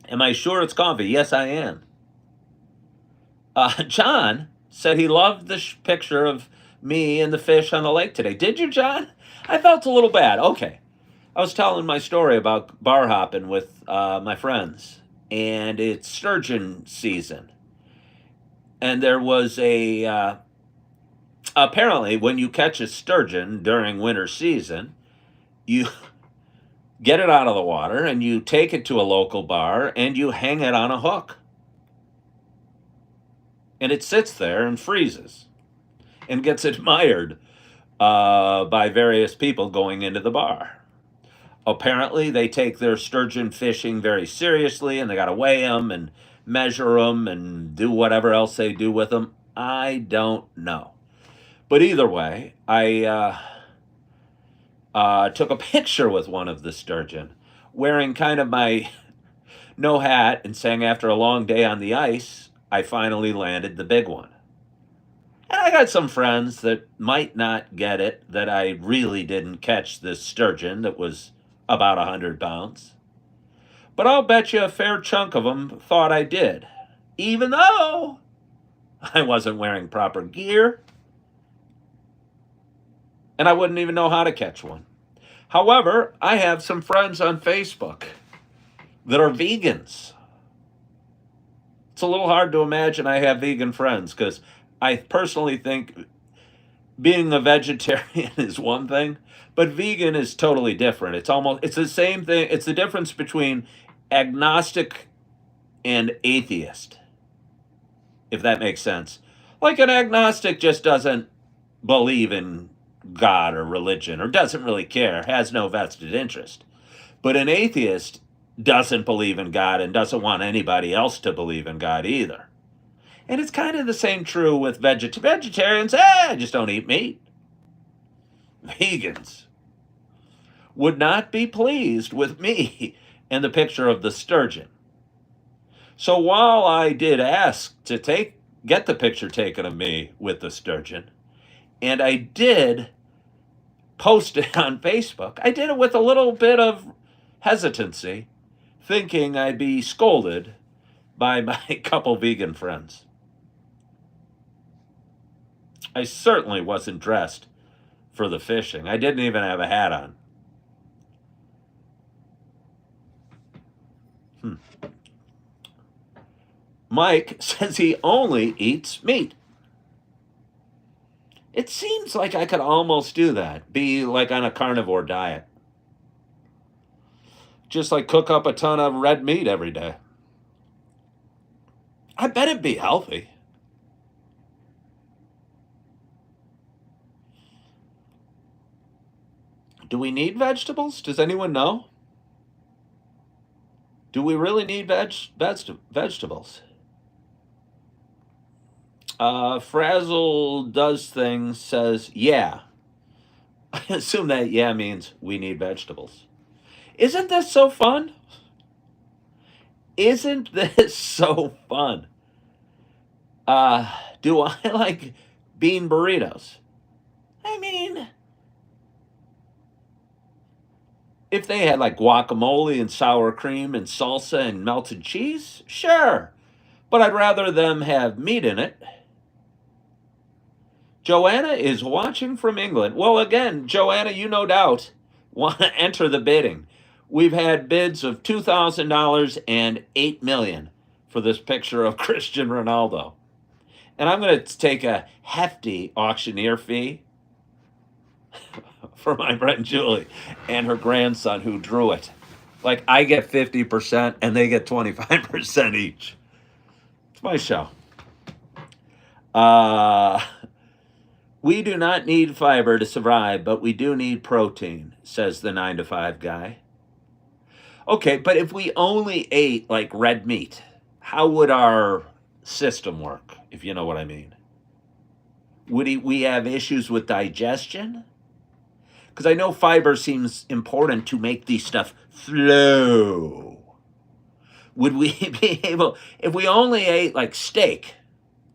Am I sure it's coffee? Yes, I am. John said he loved the picture of me and the fish on the lake today. Did you, John? I felt a little bad. Okay. I was telling my story about bar hopping with my friends, and it's sturgeon season. And there was apparently when you catch a sturgeon during winter season, you get it out of the water and you take it to a local bar and you hang it on a hook. And it sits there and freezes and gets admired by various people going into the bar. Apparently, they take their sturgeon fishing very seriously and they got to weigh them and measure them and do whatever else they do with them. I don't know. But either way, I took a picture with one of the sturgeon wearing kind of my no hat and saying after a long day on the ice, I finally landed the big one. And I got some friends that might not get it that I really didn't catch this sturgeon that was about 100 pounds. But I'll bet you a fair chunk of them thought I did, even though I wasn't wearing proper gear and I wouldn't even know how to catch one. However, I have some friends on Facebook that are vegans. It's a little hard to imagine I have vegan friends because I personally think being a vegetarian is one thing, but vegan is totally different. It's the same thing. It's the difference between agnostic and atheist, if that makes sense. Like an agnostic just doesn't believe in God or religion or doesn't really care, has no vested interest. But an atheist doesn't believe in God and doesn't want anybody else to believe in God either. And it's kind of the same true with vegetarians. I just don't eat meat. Vegans would not be pleased with me and the picture of the sturgeon. So while I did ask to get the picture taken of me with the sturgeon, and I did post it on Facebook, I did it with a little bit of hesitancy, thinking I'd be scolded by my couple vegan friends. I certainly wasn't dressed for the fishing. I didn't even have a hat on. Mike says he only eats meat. It seems like I could almost do that, be like on a carnivore diet. Just like cook up a ton of red meat every day. I bet it'd be healthy. Do we need vegetables? Does anyone know? Do we really need vegetables? Frazzle does things, says, yeah. I assume that yeah means we need vegetables. Isn't this so fun? Isn't this so fun? Do I like bean burritos? I mean, if they had like guacamole and sour cream and salsa and melted cheese, sure. But I'd rather them have meat in it. Joanna is watching from England. Well, again, Joanna, you no doubt want to enter the bidding. We've had bids of $2,000 and $8 million for this picture of Cristiano Ronaldo. And I'm going to take a hefty auctioneer fee for my friend Julie and her grandson who drew it. Like I get 50% and they get 25% each. It's my show. We do not need fiber to survive, but we do need protein, says the 9 to 5 guy. Okay, but if we only ate like red meat, how would our system work, if you know what I mean? Would we have issues with digestion? Because I know fiber seems important to make these stuff flow. Would we be able, if we only ate like steak,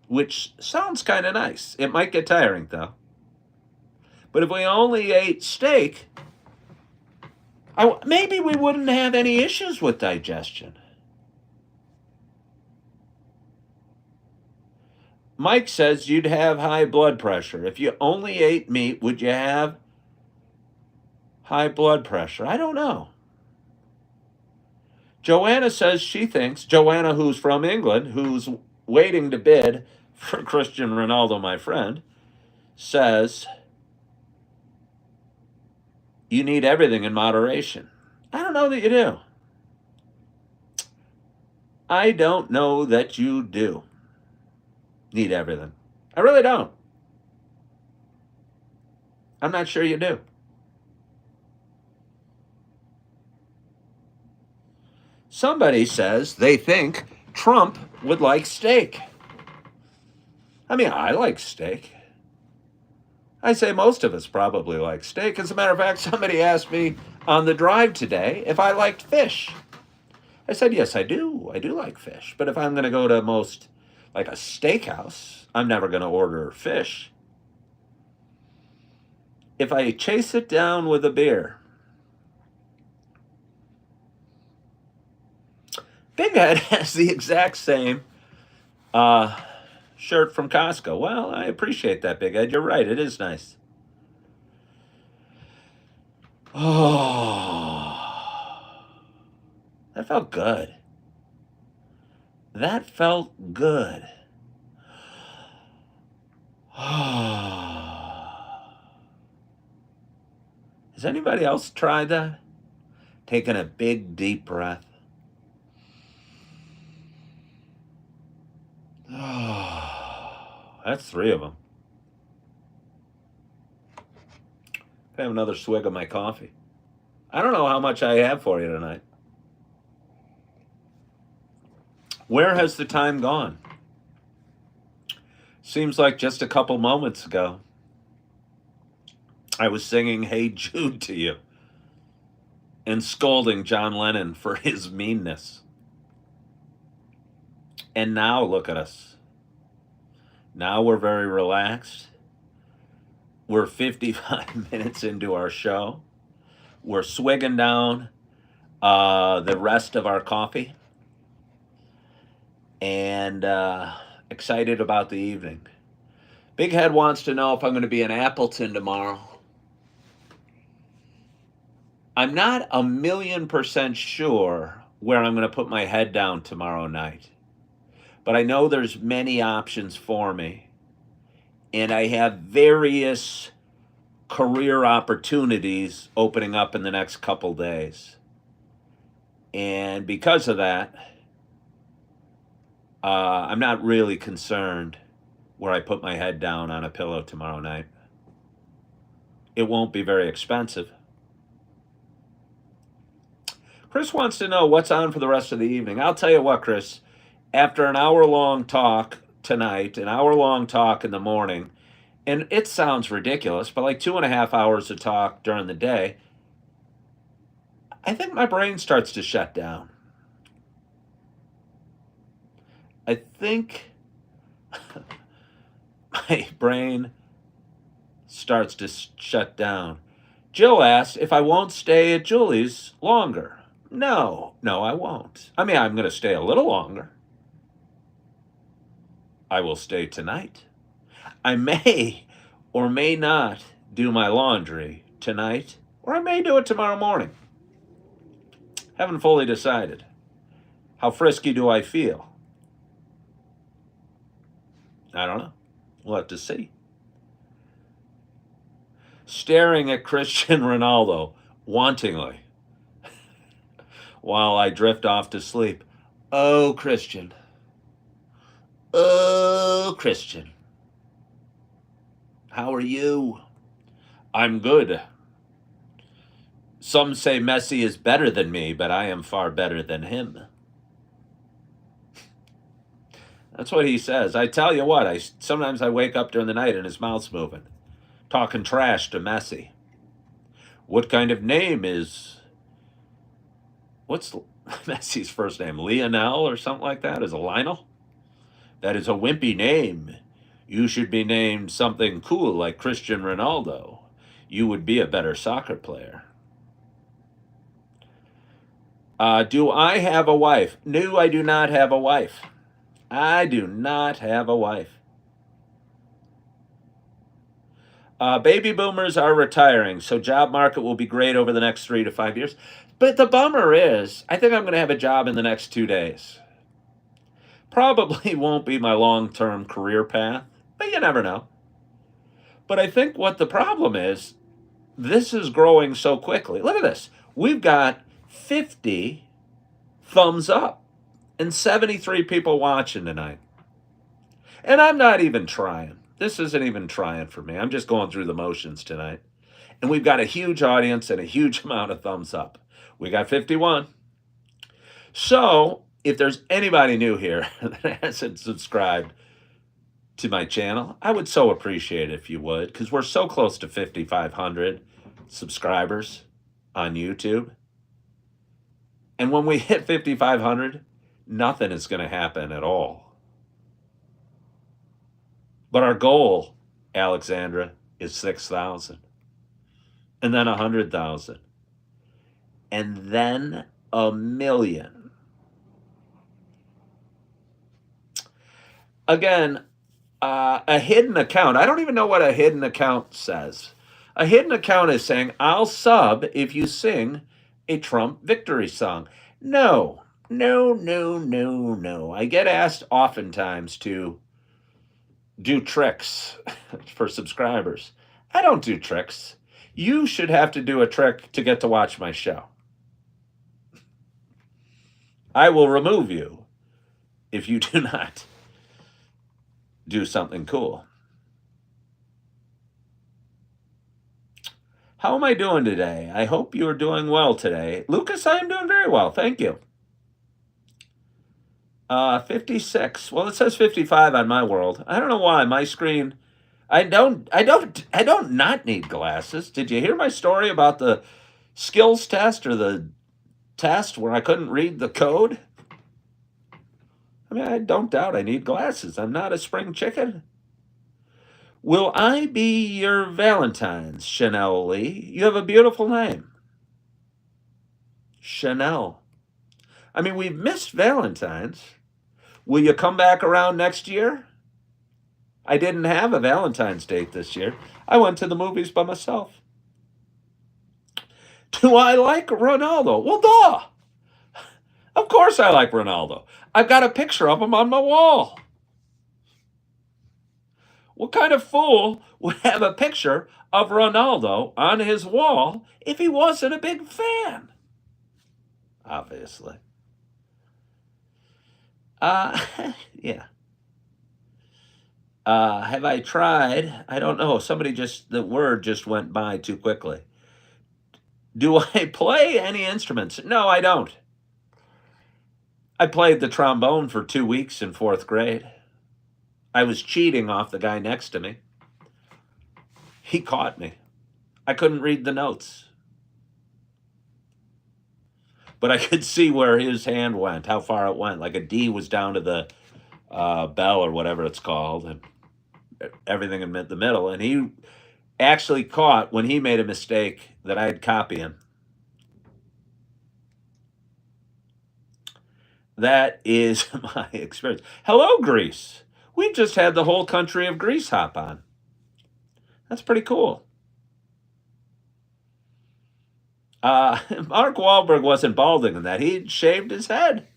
which sounds kind of nice. It might get tiring, though. But if we only ate steak, maybe we wouldn't have any issues with digestion. Mike says you'd have high blood pressure. If you only ate meat, would you have high blood pressure? I don't know. Joanna says she thinks, Joanna, who's from England, who's waiting to bid for Cristiano Ronaldo, my friend, says you need everything in moderation. I don't know that you do. I don't know that you do need everything. I really don't. I'm not sure you do. Somebody says they think Trump would like steak. I mean, I like steak. I say most of us probably like steak. As a matter of fact, somebody asked me on the drive today if I liked fish. I said, yes, I do. I do like fish. But if I'm going to go to like a steakhouse, I'm never going to order fish. If I chase it down with a beer. Big Ed has the exact same shirt from Costco. Well, I appreciate that, Big Ed. You're right. It is nice. Oh, that felt good. That felt good. Has anybody else tried that? Taking a big, deep breath. That's 3 of them. I have another swig of my coffee. I don't know how much I have for you tonight. Where has the time gone? Seems like just a couple moments ago, I was singing Hey Jude to you and scolding John Lennon for his meanness. And now look at us. Now we're very relaxed. We're 55 minutes into our show. We're swigging down the rest of our coffee and excited about the evening. Big Head wants to know if I'm going to be in Appleton tomorrow. I'm not 1,000,000% sure where I'm going to put my head down tomorrow night, but I know there's many options for me, and I have various career opportunities opening up in the next couple days. And because of that, I'm not really concerned where I put my head down on a pillow tomorrow night. It won't be very expensive. Chris wants to know what's on for the rest of the evening. I'll tell you what, Chris, after an hour-long talk tonight, an hour-long talk in the morning, and it sounds ridiculous, but like 2.5 hours of talk during the day, I think my brain starts to shut down. I think my brain starts to shut down. Jill asked if I won't stay at Julie's longer. No, I won't. I mean, I'm going to stay a little longer. I will stay tonight. I may or may not do my laundry tonight, or I may do it tomorrow morning. Haven't fully decided. How frisky do I feel? I don't know. We'll have to see. Staring at Cristiano Ronaldo wantingly while I drift off to sleep. Oh, Christian. Oh, Christian. How are you? I'm good. Some say Messi is better than me, but I am far better than him. That's what he says. I tell you what, sometimes I wake up during the night and his mouth's moving, talking trash to Messi. What kind of name is... What's Messi's first name? Lionel or something like that? Is it Lionel? That is a wimpy name. You should be named something cool like Cristiano Ronaldo. You would be a better soccer player. Do I have a wife? No, I do not have a wife. I do not have a wife. Baby boomers are retiring, so job market will be great over the next 3 to 5 years. But the bummer is, I think I'm going to have a job in the next 2 days. Probably won't be my long-term career path, but you never know. But I think what the problem is, this is growing so quickly. Look at this. We've got 50 thumbs up and 73 people watching tonight. And I'm not even trying. This isn't even trying for me. I'm just going through the motions tonight. And we've got a huge audience and a huge amount of thumbs up. We got 51. So, if there's anybody new here that hasn't subscribed to my channel, I would so appreciate it if you would, because we're so close to 5,500 subscribers on YouTube. And when we hit 5,500, nothing is going to happen at all. But our goal, Alexandra, is 6,000. And then 100,000. And then 1,000,000. Again, a hidden account. I don't even know what a hidden account says. A hidden account is saying, I'll sub if you sing a Trump victory song. No. I get asked oftentimes to do tricks for subscribers. I don't do tricks. You should have to do a trick to get to watch my show. I will remove you if you do not do something cool. How am I doing today? I hope you are doing well today. Lucas, I am doing very well. Thank you. 56. Well, it says 55 on my world. I don't know why. My screen. I don't not need glasses. Did you hear my story about the skills test or the test where I couldn't read the code? I mean, I don't doubt I need glasses. I'm not a spring chicken. Will I be your Valentine's, Chanel Lee? You have a beautiful name. Chanel. I mean, we've missed Valentine's. Will you come back around next year? I didn't have a Valentine's date this year. I went to the movies by myself. Do I like Ronaldo? Well, duh. Of course I like Ronaldo. I've got a picture of him on my wall. What kind of fool would have a picture of Ronaldo on his wall if he wasn't a big fan? Obviously. Yeah. Have I tried? I don't know. The word just went by too quickly. Do I play any instruments? No, I don't. I played the trombone for 2 weeks in fourth grade. I was cheating off the guy next to me. He caught me. I couldn't read the notes. But I could see where his hand went, how far it went. Like a D was down to the bell or whatever it's called, and everything in the middle. And he actually caught when he made a mistake that I'd copy him. That is my experience. Hello, Greece. We've just had the whole country of Greece hop on. That's pretty cool. Mark Wahlberg wasn't balding in that. He'd shaved his head.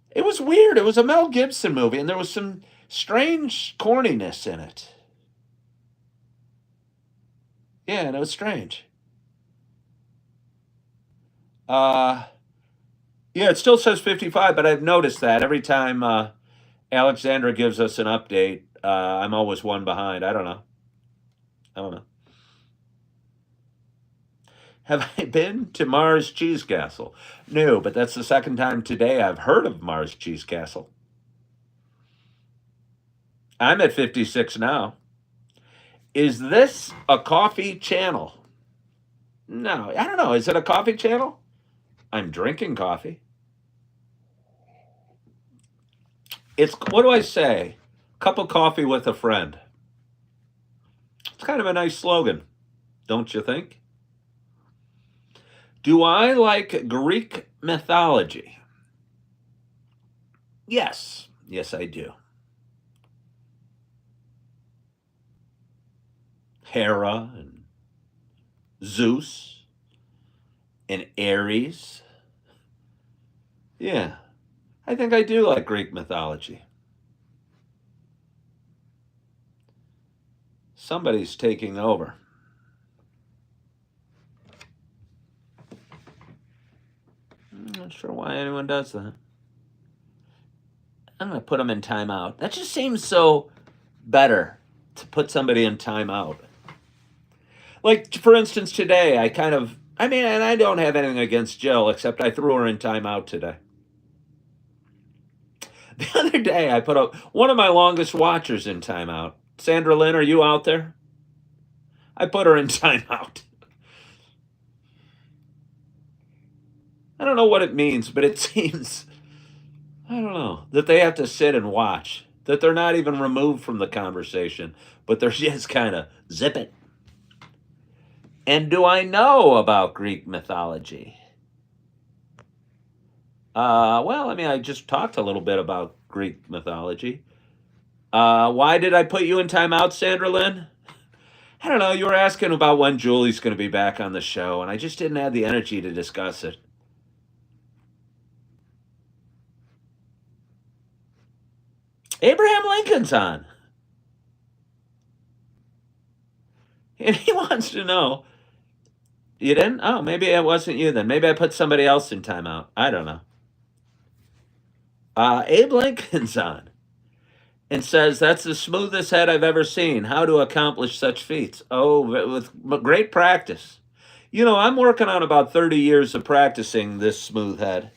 It was weird. It was a Mel Gibson movie, and there was some strange corniness in it. Yeah, and it was strange. Yeah, it still says 55, but I've noticed that every time Alexandra gives us an update, I'm always one behind. I don't know. I don't know. Have I been to Mars Cheese Castle? No, but that's the second time today I've heard of Mars Cheese Castle. I'm at 56 now. Is this a coffee channel? No, I don't know. Is it a coffee channel? I'm drinking coffee. It's, what do I say? Cup of coffee with a friend. It's kind of a nice slogan, don't you think? Do I like Greek mythology? Yes. Yes, I do. Hera and Zeus and Ares. Yeah, I think I do like Greek mythology. Somebody's taking over. I'm not sure why anyone does that. I'm going to put them in timeout. That just seems so better to put somebody in timeout. Like, for instance, today, and I don't have anything against Jill, except I threw her in timeout today. The other day, I put one of my longest watchers in timeout. Sandra Lynn, are you out there? I put her in timeout. I don't know what it means, but it seems, I don't know, that they have to sit and watch, that they're not even removed from the conversation, but they're just kind of zip it. And do I know about Greek mythology? Well, I mean, I just talked a little bit about Greek mythology. Why did I put you in timeout, Sandra Lynn? I don't know. You were asking about when Julie's going to be back on the show, and I just didn't have the energy to discuss it. Abraham Lincoln's on. And he wants to know. You didn't? Oh, maybe it wasn't you then. Maybe I put somebody else in timeout. I don't know. Abe Lincoln's on. and says, "That's the smoothest head I've ever seen. How to accomplish such feats? Oh, with great practice. You know, I'm working on about 30 years of practicing this smooth head.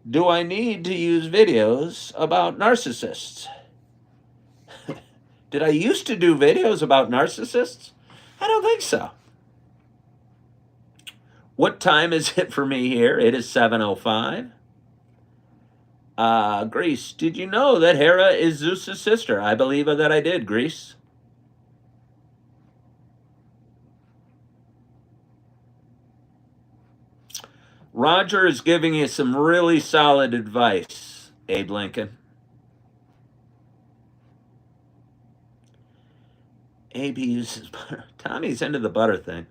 Do I need to use videos about narcissists? Did I used to do videos about narcissists? I don't think so. What time is it for me here? It is 7:05. Greece, did you know that Hera is Zeus's sister? I believe that I did, Greece. Roger is giving you some really solid advice, Abe Lincoln. Abe uses butter. Tommy's into the butter thing.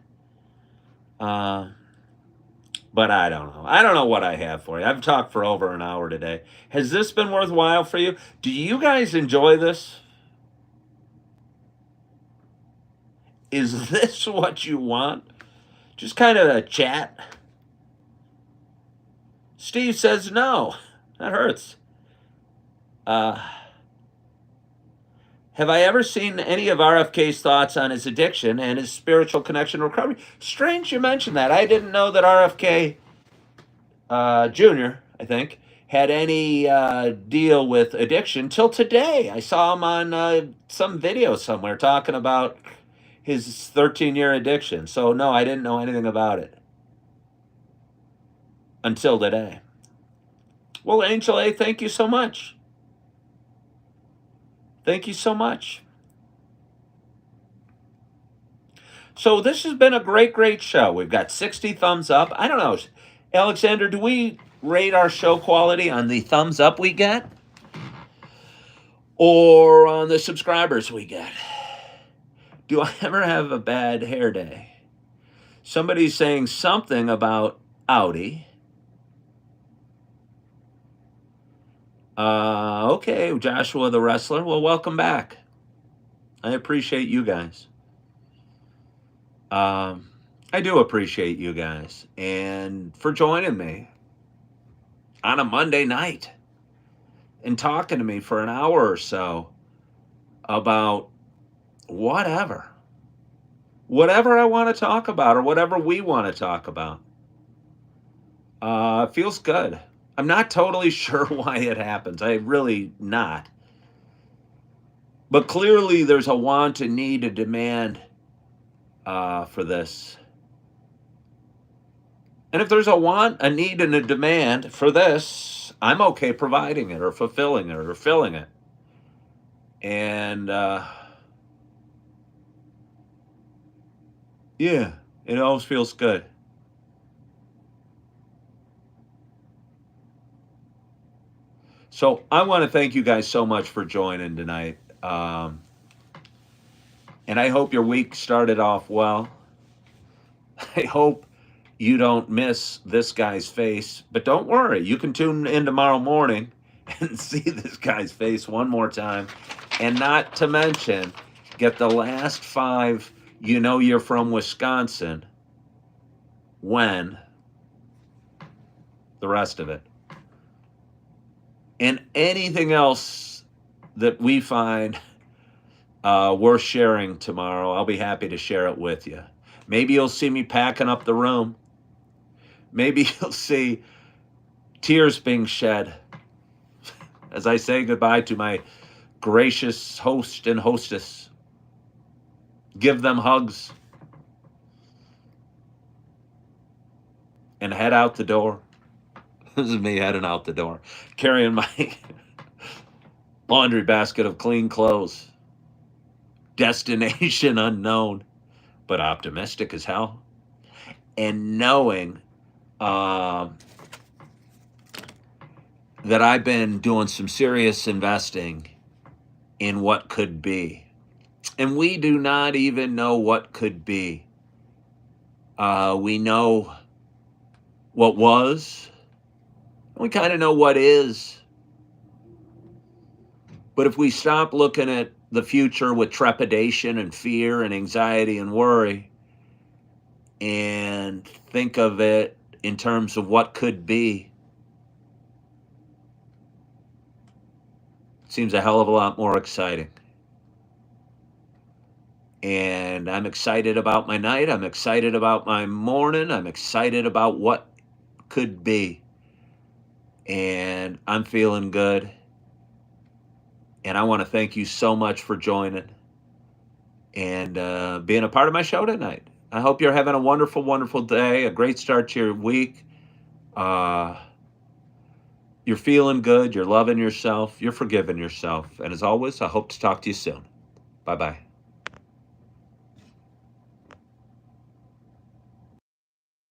But I don't know. I don't know what I have for you. I've talked for over an hour today. Has this been worthwhile for you? Do you guys enjoy this? Is this what you want? Just kind of a chat? Steve says no. That hurts. Have I ever seen any of RFK's thoughts on his addiction and his spiritual connection recovery? Strange you mentioned that. I didn't know that RFK Jr., I think, had any deal with addiction till today. I saw him on some video somewhere talking about his 13-year addiction. So, no, I didn't know anything about it until today. Well, Angel A., thank you so much. Thank you so much. So this has been a great, great show. We've got 60 thumbs up. I don't know, Alexander, do we rate our show quality on the thumbs up we get or on the subscribers we get? Do I ever have a bad hair day? Somebody's saying something about Audi. Okay, Joshua the Wrestler. Well, welcome back. I appreciate you guys. I do appreciate you guys and for joining me on a Monday night and talking to me for an hour or so about whatever I want to talk about or whatever we want to talk about. It feels good. I'm not totally sure why it happens. I really not. But clearly there's a want, a need, a demand for this. And if there's a want, a need, and a demand for this, I'm okay providing it or fulfilling it or filling it. And yeah, it always feels good. So I want to thank you guys so much for joining tonight. And I hope your week started off well. I hope you don't miss this guy's face. But don't worry, you can tune in tomorrow morning and see this guy's face one more time. And not to mention, get the last 5, you know you're from Wisconsin, when, the rest of it. And anything else that we find worth sharing tomorrow, I'll be happy to share it with you. Maybe you'll see me packing up the room. Maybe you'll see tears being shed as I say goodbye to my gracious host and hostess. Give them hugs and head out the door. This is me heading out the door, carrying my laundry basket of clean clothes. Destination unknown, but optimistic as hell. And knowing that I've been doing some serious investing in what could be. And we do not even know what could be. We know what was. We kind of know what is. But if we stop looking at the future with trepidation and fear and anxiety and worry and think of it in terms of what could be, seems a hell of a lot more exciting. And I'm excited about my night. I'm excited about my morning. I'm excited about what could be. And I'm feeling good. And I want to thank you so much for joining and being a part of my show tonight. I hope you're having a wonderful, wonderful day, a great start to your week. Uh, you're feeling good. You're loving yourself. You're forgiving yourself. And as always, I hope to talk to you soon. Bye bye.